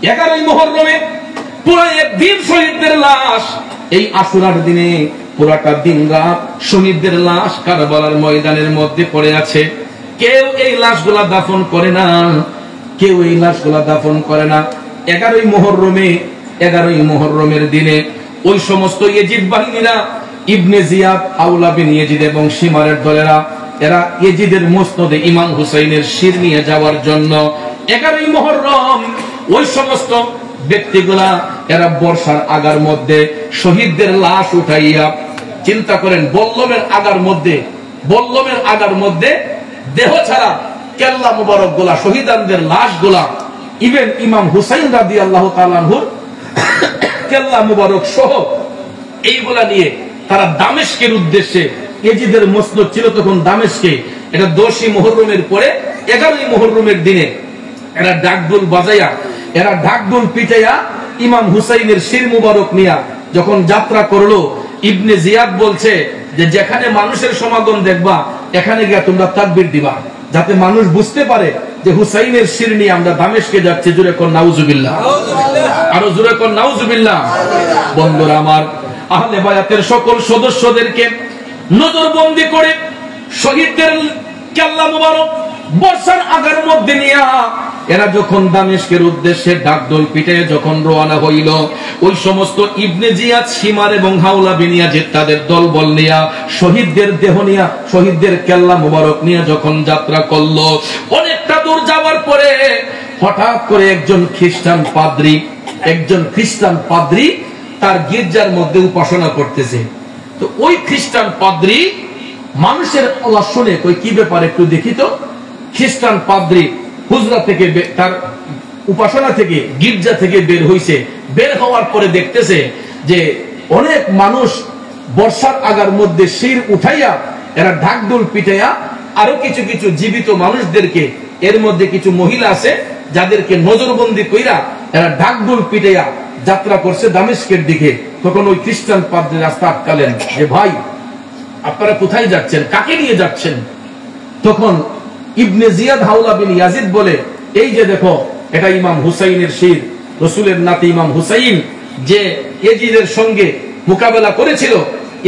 11ই মুহররমে পুরো একদিন শহীদদের লাশ, এই আশুরার দিনে পুরাটা দিন রাত শহীদদের লাশ কারবালার ময়দানের মধ্যে পড়ে আছে। কেউ এই লাশগুলা দাফন করে না, কেউ এই লাশগুলা দাফন করে না। 11ই মুহররমের দিনে ওই সমস্ত ইয়েজিদ বাহিনীরা, ইবনে জিয়াদ, আউলা বিন ইয়েজিদ এবং শিমারের দলেরা, এরা ইয়েজিদের মসনদে ইমাম হুসাইনের শির নিয়ে যাওয়ার জন্য 11ই মুহররম ওই সমস্ত ব্যক্তিগুলা এরা বর্ষার আগার মধ্যে শহীদদের লাশ উঠাইয়া, চিন্তা করেন বল্লমের আগার মধ্যে দেহ ছাড়া কেল্লা মুবারক গুলা, শহীদানদের লাশ গুলা, ইভেন ইমাম হুসাইন রাদিয়াল্লাহু তাআলা আনহুর কেল্লা মুবারক সহ এইগুলা নিয়ে তারা দামেস্কের উদ্দেশ্যে, এজিদের মসনদ ছিল তখন দামেস্কে, এটা 10ই মুহররমের পরে 11ই মুহররমের দিনে এরা ডাকডোল বাজাইয়া, এরা ঢাকঢোল পিটাইয়া ইমাম হুসাইনের শির মুবারক নিয়া যখন যাত্রা করলো, ইবনে জিয়াদ বলছে যে যেখানে মানুষের সমাগম দেখবা এখানে গিয়া তোমরা তাকবীর দিবা, যাতে মানুষ বুঝতে পারে যে হুসাইনের শির নিয়ে আমরা দামেস্কে যাচ্ছি। জোরে কোন নাউজুবিল্লাহ, আরো জোরে কোন নাউজুবিল্লাহ। বন্ধুরা আমার, আহলে বায়াতের সকল সদস্যদেরকে নজরবন্দি করে শহীদদের কেল্লা মুবারক বর্ষার আগার মধ্যে নিয়া এরা যখন দামেস্কের উদ্দেশ্যে ডাকডোল পিটে যখন রওনা হইল, ওই সমস্ত ইবনে জিয়াদ, শিমার এবং হাওলা বিনিয়া যে তাদের দলবল নিয়া শহীদদের দেহ নিয়া, শহীদদের কেল্লা মুবারক নিয়ে যখন যাত্রা করলো, অনেকটা দূর যাওয়ার পরে হঠাৎ করে একজন খ্রিস্টান পাদ্রী তার গির্জার মধ্যে উপাসনা করতেছে। তো ওই খ্রিস্টান পাদ্রী মানুষের আওয়াজ শুনে কই কি ব্যাপার একটু দেখি তো। খ্রিস্টান পাদ্রী হুজরা থেকে, তার উপাসনা থেকে, গির্জা থেকে বের হইছে। বের হওয়ার পরে দেখতেছে যে অনেক মানুষ বর্ষার আগার মধ্যে শির উঠাইয়া এরা ঢাকঢোল পিটাইয়া আরো কিছু কিছু জীবিত মানুষদেরকে, এর মধ্যে কিছু মহিলা আছে যাদেরকে নজরবন্দি কইরা এরা ঢাকঢোল পিটাইয়া যাত্রা করছে দামেস্কের দিকে। তখন ওই খ্রিস্টান পাদ্রী রাস্তা আটকালেন যে ভাই আপনারা কোথায় যাচ্ছেন, কাকে নিয়ে যাচ্ছেন? তখন ইবনে জিয়াদ হাওলা বিন ইয়াজিদ বলে, এই যে দেখো এটা ইমাম হুসাইনের শির, রাসূলের নাতি ইমাম হুসাইন যে এজিদের সঙ্গে মোকাবেলা করেছিল,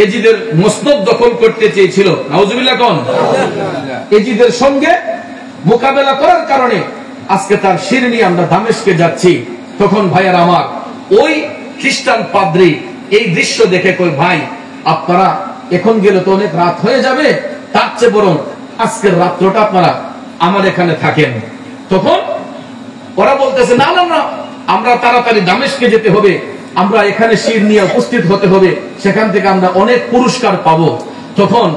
এজিদের মসনদ দখল করতে চেয়েছিল, নাউজুবিল্লাহ কোন, এজিদের সঙ্গে মোকাবেলা করার কারণে আজকে তার শির নিয়ে আমরা দামেস্কে যাচ্ছি। তখন ভাইয়ার আমার, ওই খ্রিস্টান পাদ্রী এই দৃশ্য দেখে কই ভাই আপনারা এখন গেলে তো অনেক রাত হয়ে যাবে, তার চেয়ে বরং আজকের রাত্রটা আপনারা আমার এখানে থাকেন। তখন ওরা বলতেছে না না না, আমরা তাড়াতাড়ি দামেস্কে যেতে হবে, আমরা এখানে শির নিয়ে উপস্থিত হতে হবে, সেখান থেকে আমরা অনেক পুরস্কার পাবো। তখন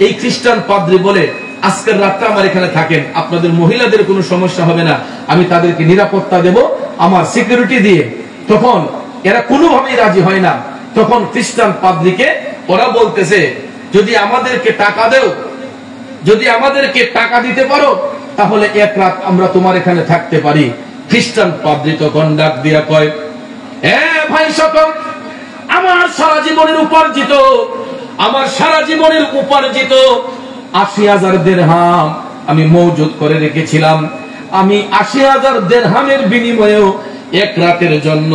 এই খ্রিস্টান পাদ্রী বলে আজকের রাতটা আমার এখানে থাকেন, আপনাদের মহিলাদের কোনো সমস্যা হবে না, আমি তাদেরকে নিরাপত্তা দেব আমার সিকিউরিটি দিয়ে। তখন এরা কোনোভাবেই রাজি হয় না। তখন খ্রিস্টান পাদ্রীকে ওরা বলতেছে যদি আমাদেরকে টাকা দেও, যদি আমাদেরকে টাকা দিতে পারো তাহলে এক রাত আমরা তোমার এখানে থাকতে পারি। খ্রিস্টান পাদ্রী তখন ডাক দিয়া কয়, ভাই সকল, আমার সারা জীবনের উপার্জিত 80,000 দিরহাম আমি মওজুদ করে রেখেছিলাম, আমি 80,000 দিরহামের বিনিময়েও এক রাতের জন্য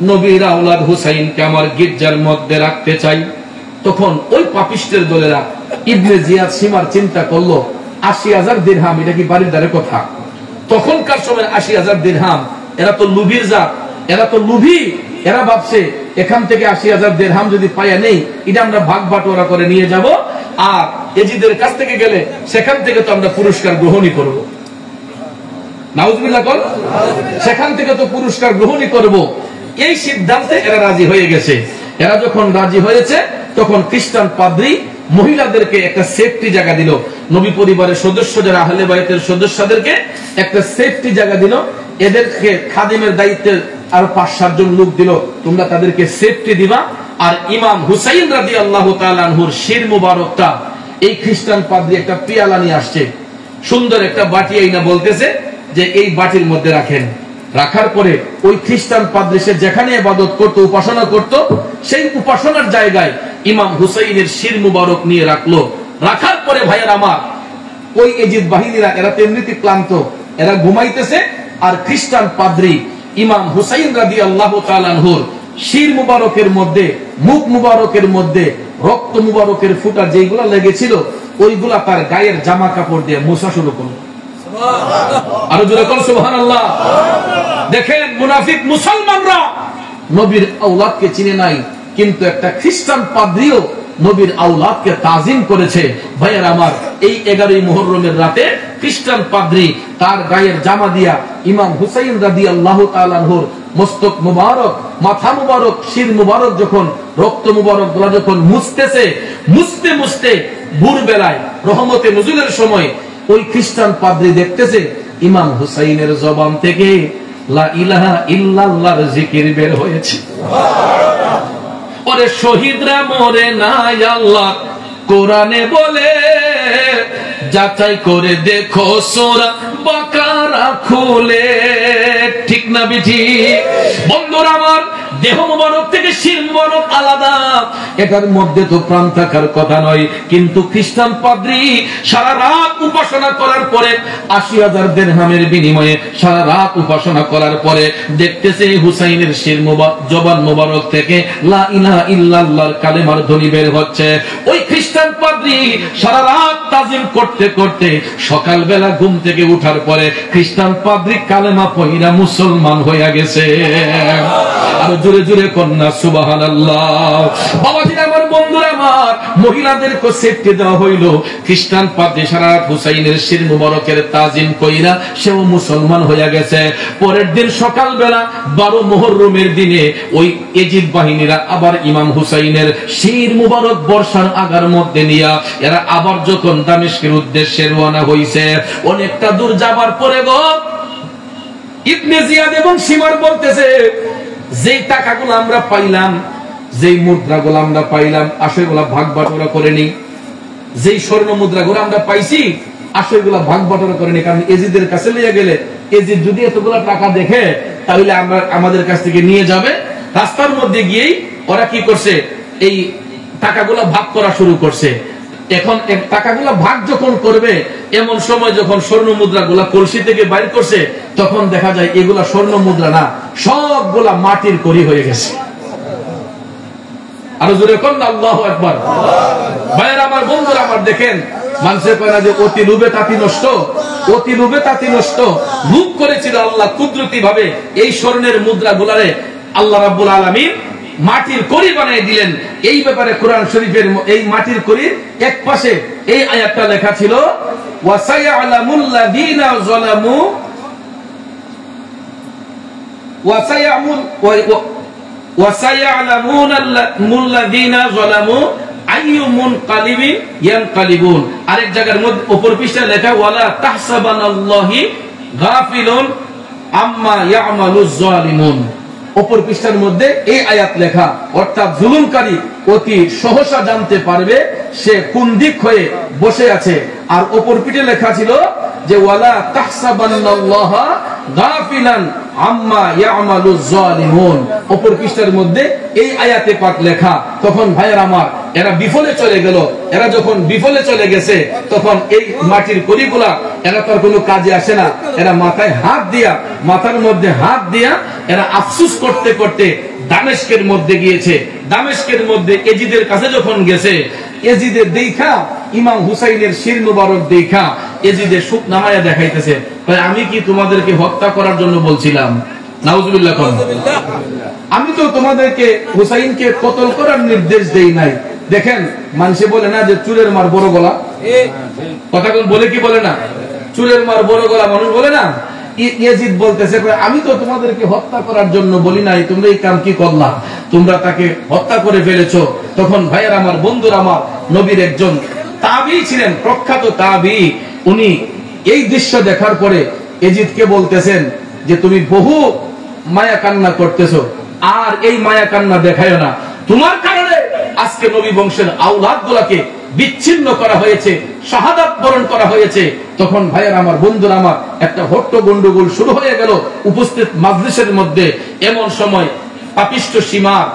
নবীর আওলাদ হুসাইনকে আমার গির্জার মধ্যে রাখতে চাই। তখন ওই পাপিষ্টের দলেরা ইবনে জিয়াদ শিমার চিন্তা করলো 80,000 দিরহাম, এটা কি বাড়ির দ্বারে কথা? তখনকার সময় 80,000 দিরহাম, এরা তো লুভির জাত, এরা তো লুভি, এরা ভাবছে এখান থেকে 80,000 দিরহাম যদি পাইয়া নেই, এটা আমরা ভাগ বাটোয়ারা করে নিয়ে যাব, আর এজিদের কাছ থেকে গেলে সেখান থেকে তো আমরা পুরস্কার গ্রহণই করব। নাউজুবিল্লাহ কর, সেখান থেকে তো পুরস্কার গ্রহণই করব। এই সিদ্ধান্তে এরা রাজি হয়ে গেছে। এরা যখন রাজি হয়েছে তখন খ্রিস্টান পাদ্রী মহিলাদেরকে একটা সেফটি জায়গা দিল, নবী পরিবারের সদস্য যারা আহলে বায়তের সদস্যদেরকে একটা সেফটি জায়গা দিল, এদেরকে খাদিমের দায়িত্বে আর 5-7 জন লোক দিল, তোমরা তাদেরকে সেফটি দিবা। আর ইমাম হুসাইন রাদিয়াল্লাহু তাআলা আনহুর শির মুবারকটা এই খ্রিস্টান পাদ্রী একটা পিয়ালা নিয়ে আসছে, সুন্দর একটা বাটি আইনা বলতেছে যে এই বাটির মধ্যে রাখেন। রাখার পরে ওই খ্রিস্টান পাদ্রী সে যেখানে ইবাদত করত, উপাসনা করত, সেই উপাসনার জায়গায় ইমাম হুসাইনের শির মুবারক নিয়ে রাখলো। রাখার পরে ভাইয়ের আমার, ওই এজিদ বাহিনীরা এরা তেমনিতে ক্লান্ত, এরা ঘুমাইতেছে, আর খ্রিস্টান পাদ্রী ইমাম হুসাইন রাদিয়াল্লাহু তাআলা আনহুর শির মুবারকের মধ্যে, মুখ মুবারকের মধ্যে রক্ত মুবারকের ফুটা যেগুলা লেগেছিল ওইগুলা তার গায়ের জামা কাপড় দিয়ে মোছা শুরু করলো। আরো জোরে বল সুবহানাল্লাহ। দেখেন মুনাফিক মুসলমানরা নবীর আওলাদকে চিনে নাই, কিন্তু একটা খ্রিস্টান পাদ্রীও নবীর আওলাদকে তাজিম করেছে। ভাইয়ের আমার, এই 11ই মুহররমের রাতে খ্রিস্টান পাদ্রী তার গায়ের জামা দিয়া ইমাম হুসাইন রাদিয়াল্লাহু তাআলা আনহুর মস্তক মুবারক, মাথা মুবারক, শির মুবারক যখন রক্ত মুবারক গুলা যখন মুছতেছে, মুছতে মুছতে ভোর বেলায় রহমতে নজুলের সময় ওই খ্রিস্টান পাদ্রী দেখতেছে ইমাম হুসাইনের জবান থেকে লা ইলাহা ইল্লাল্লাহর জিকির বের হয়েছে। ওরে শহীদরা মরে নাই আল্লাহ কোরআনে বলে, যাচাই করে দেখো সূরা বাকারা খুলে। ঠিক না বিঠি? বন্ধুরা আমার, দেহ মোবারক থেকে শির মোবারক আলাদা, এটার মধ্যে তো প্রাণ থাকার কথা নয়। কিন্তু খ্রিস্টান পাদ্রী সারা রাত উপাসনা করার পরে ৮০,০০০ দিরহামের বিনিময়ে সারা রাত উপাসনা করার পরে দেখতেছে হুসাইনের শির মোবারক জবান মোবারক থেকে লা ইলাহা ইল্লাল্লাহর কালেমার ধ্বনি বের হচ্ছে। ওই খ্রিস্টান পাদ্রী সারা রাত তাজিম করতে করতে সকালবেলা ঘুম থেকে উঠার পরে খ্রিস্টান পাদ্রী কালেমা পড়িয়া মুসলমান হইয়া গেছে। আর জোরে জোরে কন্যা সুবহানাল্লাহ। বাবাজি আমার, বন্ধুরা আমার, মহিলাদেরকে সেফটি দেওয়া হইল। খ্রিস্টান পাদ্রী সারা রাত হুসাইনের শির মুবারকের তাজিম কইরা সেও মুসলমান হইয়া গেছে। পরের দিন সকালবেলা 12 মুহররমের দিনে ওই এজিদ বাহিনীরা আবার ইমাম হুসাইনের শির মুবারক বর্ষার আগার মধ্যে নিয়া এরা আবার যখন দামেস্কের উদ্দেশ্যে রওনা হইছে, অনেকটা দূর যাবার পরে গো ইবনে জিয়াদ এবং শিমার বলতেছে, যেই টাকাগুলো আমরা পাইলাম, যেই মুদ্রাগুলো আমরা পাইলাম, আসেগুলো ভাগ বাটোয়ারা করে নি। যেই স্বর্ণ মুদ্রাগুলো আমরা পাইছি, আসেগুলো ভাগ বাটোয়ারা করে নি। কারণ এজিদের কাছে নিয়ে গেলে এজিদ যদি এতগুলো টাকা দেখে তাহলে আমরা আমাদের কাছ থেকে নিয়ে যাবে। রাস্তার মধ্যে গিয়েই ওরা কি করছে, এই টাকাগুলো ভাগ করা শুরু করছে। এখন টাকাগুলো ভাগ যখন করবে, এমন সময় যখন স্বর্ণ মুদ্রাগুলা কলসি থেকে বাইর করছে, তখন দেখা যায় এগুলা স্বর্ণ মুদ্রা না, সবগুলা মাটির করি হয়ে গেছে। আরো জোরে কোন আল্লাহু আকবার। ভাইরা আমার, বন্ধুরা আমার, দেখেন মানুষের কয় না যে অতি লোভে তাঁতি নষ্ট, অতি লোভে তাঁতি নষ্ট। লোভ করেছিল আল্লাহ কুদরতি ভাবে এই স্বর্ণের মুদ্রাগুলারে আল্লাহ রাব্বুল আলামিন মাটির করি বানিয়ে দিলেন। এই ব্যাপারে কোরআন শরীফের এই মাটির করির এক পাশে এই আয়াতটা লেখা ছিল, ওয়াসায়ালামুল্লাযীনা যালামু ওয়াসায়ালামুনাল্লাযীনা যালামু আইয়ু মুনকালিবিন ইয়ানকালিবুন। আরেক জায়গার মধ্যে উপর পৃষ্ঠায় লেখা, ওয়ালা তাহসাবানাল্লাহি গাফিলুন আম্মা ইয়ামালুজ জালিমুন। অপর পৃষ্ঠার মধ্যে এই আয়াত লেখা, অর্থাৎ জুলুমকারী অতি সহসা জানতে পারবে সে কোন দিক হয়ে বসে আছে। আর অপর পিঠে লেখা ছিল যে ওয়ালা তাহসাবান্নাল্লাহা গাফিলান আম্মা ইয়ামালুজ জালিমুন। অপর পৃষ্ঠার মধ্যে এই আয়াতে পাক লেখা। তখন ভাইয়ের আমার, এরা বিফলে চলে গেল। এরা যখন বিফলে চলে গেছে, তখন এই মাটির কড়িগুলা এরা তার কোনো কাজে আসে না। এরা মাথায় হাত দিয়া, মাথার মধ্যে হাত দিয়া এরা আফসোস করতে করতে দামেস্কের মধ্যে গিয়েছে। দামেস্কের মধ্যে এজিদের কাছে যখন গেছে, এজিদের দেখা ইমাম হুসাইনের শির মুবারক দেখা এজিদের সুখ নামায়া দেখাইতেছে, আমি কি তোমাদেরকে হত্যা করার জন্য বলছিলাম? নাউজুবিল্লাহ। আমি তো তোমাদেরকে হুসাইনকে কতল করার নির্দেশ দেই নাই। দেখেন, মানুষে বলে না যে চুলের মার বড় গলা, কথা বলে কি বলে না? চুলের মার বড় গলা মানুষ বলে না। ইয়াজিদ বলতেছে, আমি তো তোমাদেরকে হত্যা করার জন্য বলি নাই, তোমরা এই কাম কি করলা? তোমরা তাকে হত্যা করে ফেলেছো। তখন ভাইয়ের আমার, বন্ধুরা আমার, নবীর একজন তাবী ছিলেন, প্রখ্যাত তাবী, উনি এই দৃশ্য দেখার পরে ইয়াজিদকে বলতেছেন যে তুমি বহু মায়া কান্না করতেছো, আর এই মায়া কান্না দেখায় না। তোমার কারণে আজকে নবী বংশের আওলাদ গুলাকে বিচ্ছিন্ন করা হয়েছে, শাহাদাত বরণ করা হয়েছে। তখন ভাইয়ের আমার, বন্ধুরা আমার, একটা হট্ট গন্ডগোল শুরু হয়ে গেল উপস্থিত মাজলিসের মধ্যে। এমন সময় পাপিষ্ঠ সীমার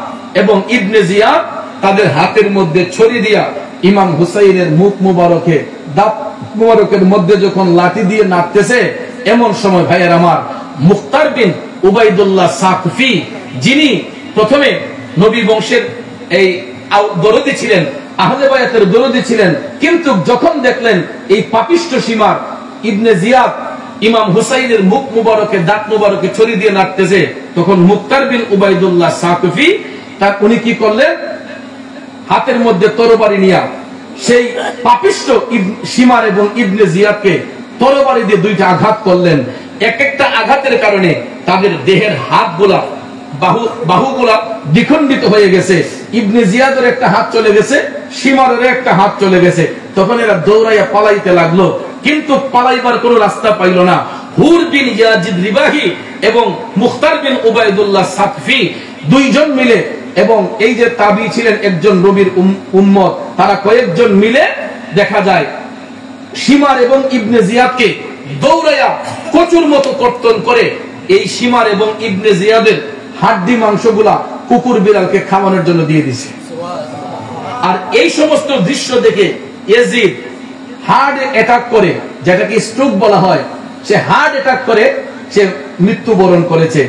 এবং ইবনে জিয়াদ তাদের হাতের মধ্যে ছড়ি দিয়া ইমাম হুসাইনের মুখ মুবারকে, দাঁত মুবারকের মধ্যে যখন লাঠি দিয়ে নাড়তেছে, এমন সময় ভাইয়ের আমার, মুখতার বিন উবাইদুল্লাহ সাকফি, যিনি প্রথমে নবী বংশের এই দরদি ছিলেন, আহলে বায়াতের দরদি ছিলেন, কিন্তু যখন দেখলেন এই পাপিষ্ঠ সীমার ইবনে জিয়াদ ইমাম হুসাইনের মুখ মুবারকে, দাঁত মুবারকে ছড়ি দিয়ে নাড়তেছে, তখন মুখতার বিন উবাইদুল্লাহ সাকফি উনি কি করলেন, হাতের মধ্যে তরবারি নিয়ে সেই পাপিষ্ঠ সীমার এবং ইবনে জিয়াদকে তরবারি দিয়ে দুইটা আঘাত করলেন। এক একটা আঘাতের কারণে তাদের দেহের হাতগুলা, বাহুগুলা দ্বিখণ্ডিত হয়ে গেছে। ইবনে জিয়াদের একটা হাত চলে গেছে, সীমারের একটা হাত চলে গেছে। তখন এরা দৌড়াইয়া পালাইতে লাগলো, কিন্তু পালাইবার কোনো রাস্তা পাইল না। হুর বিন ইয়াজিদ রিবাহি এবং মুখতার বিন উবাইদুল্লাহ সাকফি দুইজন মিলে, এবং এই যে তাবি ছিলেন একজন নবীর উম্মত, তারা কয়েকজন মিলে দেখা যায় শিমার এবং ইবনে জিয়াদকে দৌড়াইয়া কচুর মতো কর্তন করে এই শিমার এবং ইবনে জিয়াদের হাড্ডি মাংসগুলা কুকুর বিড়ালকে খাওয়ানোর জন্য দিয়ে দিছে। আর এই সমস্ত দৃশ্য দেখে ইয়াজিদ হার্ট অ্যাটাক করে, যেটাকে স্ট্রোক বলা হয়, সে হার্ট অ্যাটাক করে সে মৃত্যুবরণ করেছে।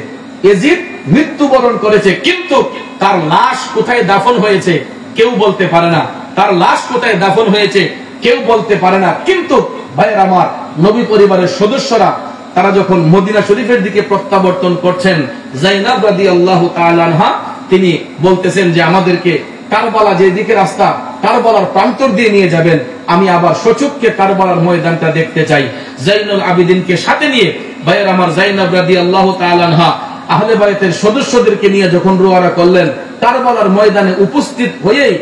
ইয়াজিদ মৃত্যুবরণ করেছে, কিন্তু তার লাশ কোথায় দাফন হয়েছে কেউ বলতে পারে না। তার লাশ কোথায় দাফন হয়েছে কেউ বলতে পারে না। কিন্তু ভাইয়ের আমার, নবী পরিবারের সদস্যরা তারা যখন মদিনা শরীফের দিকে প্রত্যাবর্তন করছেন, যায়েনাব রাদিয়াল্লাহু তাআলা আনহা তিনি বলতেছেন যে আমাদেরকে কারবালা যে দিকে রাস্তা, কারবালার প্রান্তর দিয়ে নিয়ে যাবেন, আমি আবার সচক্ষে কারবালার ময়দানটা দেখতে চাই। যাইনুল আবিদিনকে সাথে নিয়ে ভাইয়ের আমার যায়েনাব রাদিয়াল্লাহু তাআলা আনহা আহলে বাইতের সদস্যদেরকে নিয়ে যখন রওনা করলেন, কারবালার ময়দানে উপস্থিত হয়েই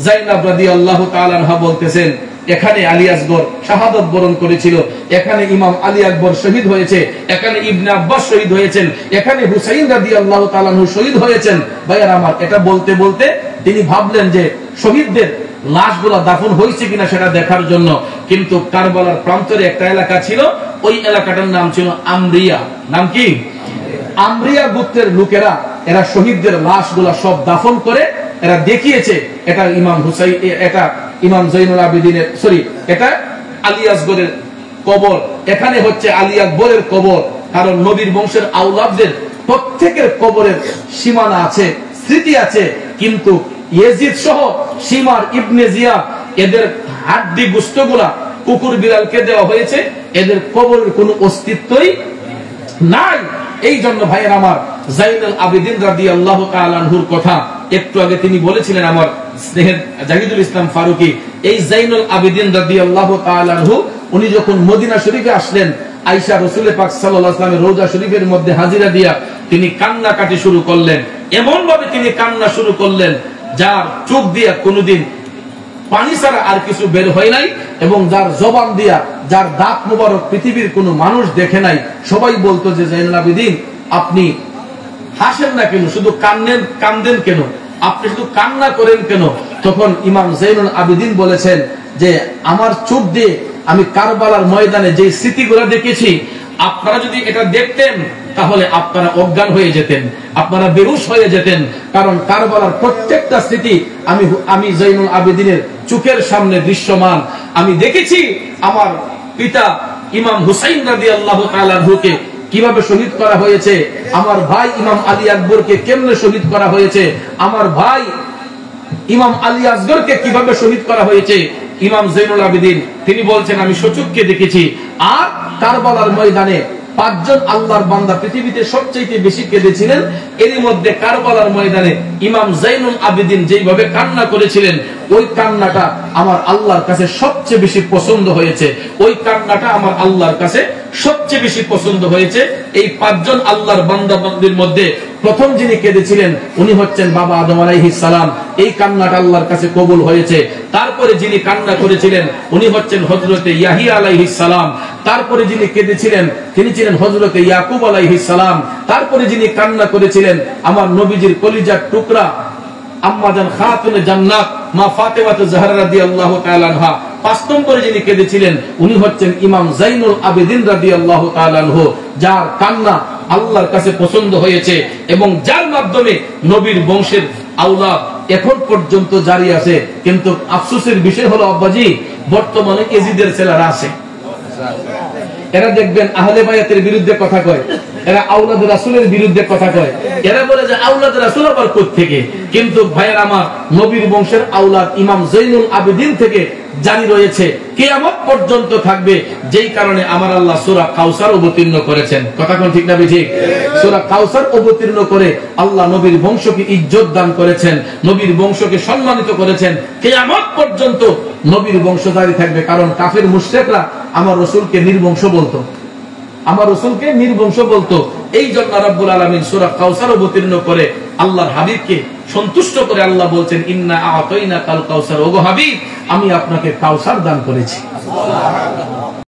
যায়েনাব রাদিয়াল্লাহু তাআলা আনহা বলতেছেন, এখানে আলী আসগর শাহাদাত বরণ করেছিল, এখানে ইমাম আলী আকবর শহীদ হয়েছে, এখানে ইবনে আব্বাস শহীদ হয়েছেন, এখানে হুসাইন রাদিয়াল্লাহু তাআলা আনহু শহীদ হয়েছেন। ভাইয়ের আমার, এটা বলতে বলতে তিনি ভাবলেন যে শহীদদের লাশগুলা দাফন হয়েছে কিনা সেটা দেখার জন্য। কিন্তু কারবালার প্রান্তরে একটা এলাকা ছিল, ওই এলাকাটার নাম ছিল আমরিয়া। নাম কি? আমরিয়া গোত্রের লোকেরা এরা শহীদদের লাশগুলা সব দাফন করে এরা দেখিয়েছে এটা ইমাম হুসাইন, এটা ইমাম যাইনুল আবিদিনের, এটা আলী আসগরের কবর, এখানে হচ্ছে আলী আকবরের কবর। কারণ নবীর বংশের আওলাদদের প্রত্যেকের কবরের সীমানা আছে, স্মৃতি আছে, কিন্তু ইয়াজিদ সহ শিমার ইবনে জিয়াদ এদের হাড্ডি গোশতগুলা কুকুর বিড়ালকে দেওয়া হয়েছে, এদের কবরের কোনো অস্তিত্বই নাই। এই জন্য ভাইয়ের আমার, যাইনুল আবিদিন রাদিয়াল্লাহু তাআলা আনহুর কথা একটু আগে তিনি বলেছিলেন আমার স্নেহের জাহিদুল ইসলাম ফারুকী। এই যাইনুল আবিদিন রাদিয়াল্লাহু তাআলা আনহু উনি যখন মদিনা শরীফে আসলেন, আয়েশা রাসূল পাক সাল্লাল্লাহু আলাইহি ওয়াসাল্লামের রওজা শরীফের মধ্যে হাজিরা দিয়া তিনি কান্নাকাটি শুরু করলেন। এমন ভাবে তিনি কান্না শুরু করলেন যার চোখ দিয়া কোনোদিন পানি ছাড়া আর কিছু বের হয় নাই, এবং যার জবান দিয়া, যার দাঁত মোবারক পৃথিবীর কোনো মানুষ দেখে নাই। সবাই বলতো যে যাইনুল আবিদিন আপনি হাসেন না কেন, শুধু কান্দেন কেন, আপনি শুধু কান্না করেন কেন? তখন ইমাম যাইনুল আবিদিন বলেছেন যে আমার চোখ দিয়ে আমি কারবালার ময়দানে যে স্মৃতিগুলো দেখেছি, আপনারা যদি এটা দেখতেন তাহলে আপনারা অজ্ঞান হয়ে যেতেন, আপনারা বেহুশ হয়ে যেতেন। কারণ কারবালার প্রত্যেকটা স্মৃতি আমি যাইনুল আবিদিনের চোখের সামনে দৃশ্যমান। আমি দেখেছি আমার পিতা ইমাম হুসাইন রাদিয়াল্লাহু তাআলা আনহুকে কিভাবে শহীদ করা হয়েছে, আমার ভাই ইমাম আলী আকবরকে কেমনে শহীদ করা হয়েছে, আমার ভাই ইমাম আলী আসগরকে কিভাবে শহীদ করা হয়েছে। ইমাম যাইনুল আবিদিন তিনি বলছেন আমি সচক্ষে দেখেছি। আর কারবালার ময়দানে 5 জন আল্লাহর বান্দা পৃথিবীতে সবচেয়ে বেশি কেঁদেছিলেন। এরই মধ্যে কারবালার ময়দানে ইমাম যাইনুল আবিদিন যেভাবে কান্না করেছিলেন, ওই কান্নাটা আমার আল্লাহর কাছে সবচেয়ে বেশি পছন্দ হয়েছে। ওই কান্নাটা আমার আল্লাহর কাছে সবচেয়ে বেশি পছন্দ হয়েছে। এই 5 জন আল্লাহর বান্দা বান্দির মধ্যে প্রথম যিনি কেঁদেছিলেন উনি হচ্ছেন বাবা আদম আলাইহিস সালাম। এই কান্নাটা আল্লাহর কাছে কবুল হয়েছে। তারপরে যিনি কান্না করেছিলেন উনি হচ্ছেন হযরতে ইয়াহিয়া আলাইহিস সালাম। তারপরে যিনি কেঁদেছিলেন তিনি ছিলেন হযরতে ইয়াকুব আলাইহিস সালাম। তারপরে যিনি কান্না করেছিলেন আমার নবীজির কলিজার টুকরা আম্মাজান খাতুনে জান্নাত মা ফাতেমা জাহরা রাদিয়াল্লাহু তাআলা আনহা। 5 নম্বরে যিনি কেঁদেছিলেন উনি হচ্ছেন ইমাম যাইনুল আবিদিন রাদিয়াল্লাহু তাআলা আনহু, যার কান্না আল্লাহর কাছে পছন্দ হয়েছে এবং যার মাধ্যমে নবীর বংশের আওলাদ এখন পর্যন্ত জারি আছে। কিন্তু আফসোসের বিষয় হলো আব্বাজি, বর্তমানে এজিদের ছেলেরা আছে, এরা দেখবেন আহলে বায়াতের বিরুদ্ধে কথা কয়, এরা আওলাদ রাসূলের বিরুদ্ধে কথা কয়, এরা বলে যে আওলাদ রাসূল আবার কোথা থেকে। কিন্তু ভাইয়ের আমার, নবীর বংশের আওলাদ ইমাম যাইনুল আবিদিন থেকে জারি রয়েছে, কিয়ামত পর্যন্ত থাকবে। যেই কারণে আমার আল্লাহ সূরা কাউসার অবতীর্ণ করেছেন। কথা কোন ঠিক না ঠিক? সূরা কাউসার অবতীর্ণ করে আল্লাহ নবীর বংশকে ইজ্জত দান করেছেন, নবীর বংশকে সম্মানিত করেছেন। কিয়ামত পর্যন্ত নবীর বংশ জারি থাকবে। কারণ কাফের মুশরিকরা আমার রাসূলকে নির্বংশ বলতো, আমার রাসূলকে নির্বংশ বলতো। এই জন্য রব্বুল আলামিন সূরা কাউসার অবতীর্ণ করে আল্লাহর হাবিবকে সন্তুষ্ট করে আল্লাহ বলছেন ইন্না আ'তাইনাকাল কাউসার, ওগো হাবিব আমি আপনাকে কাউসার দান করেছি।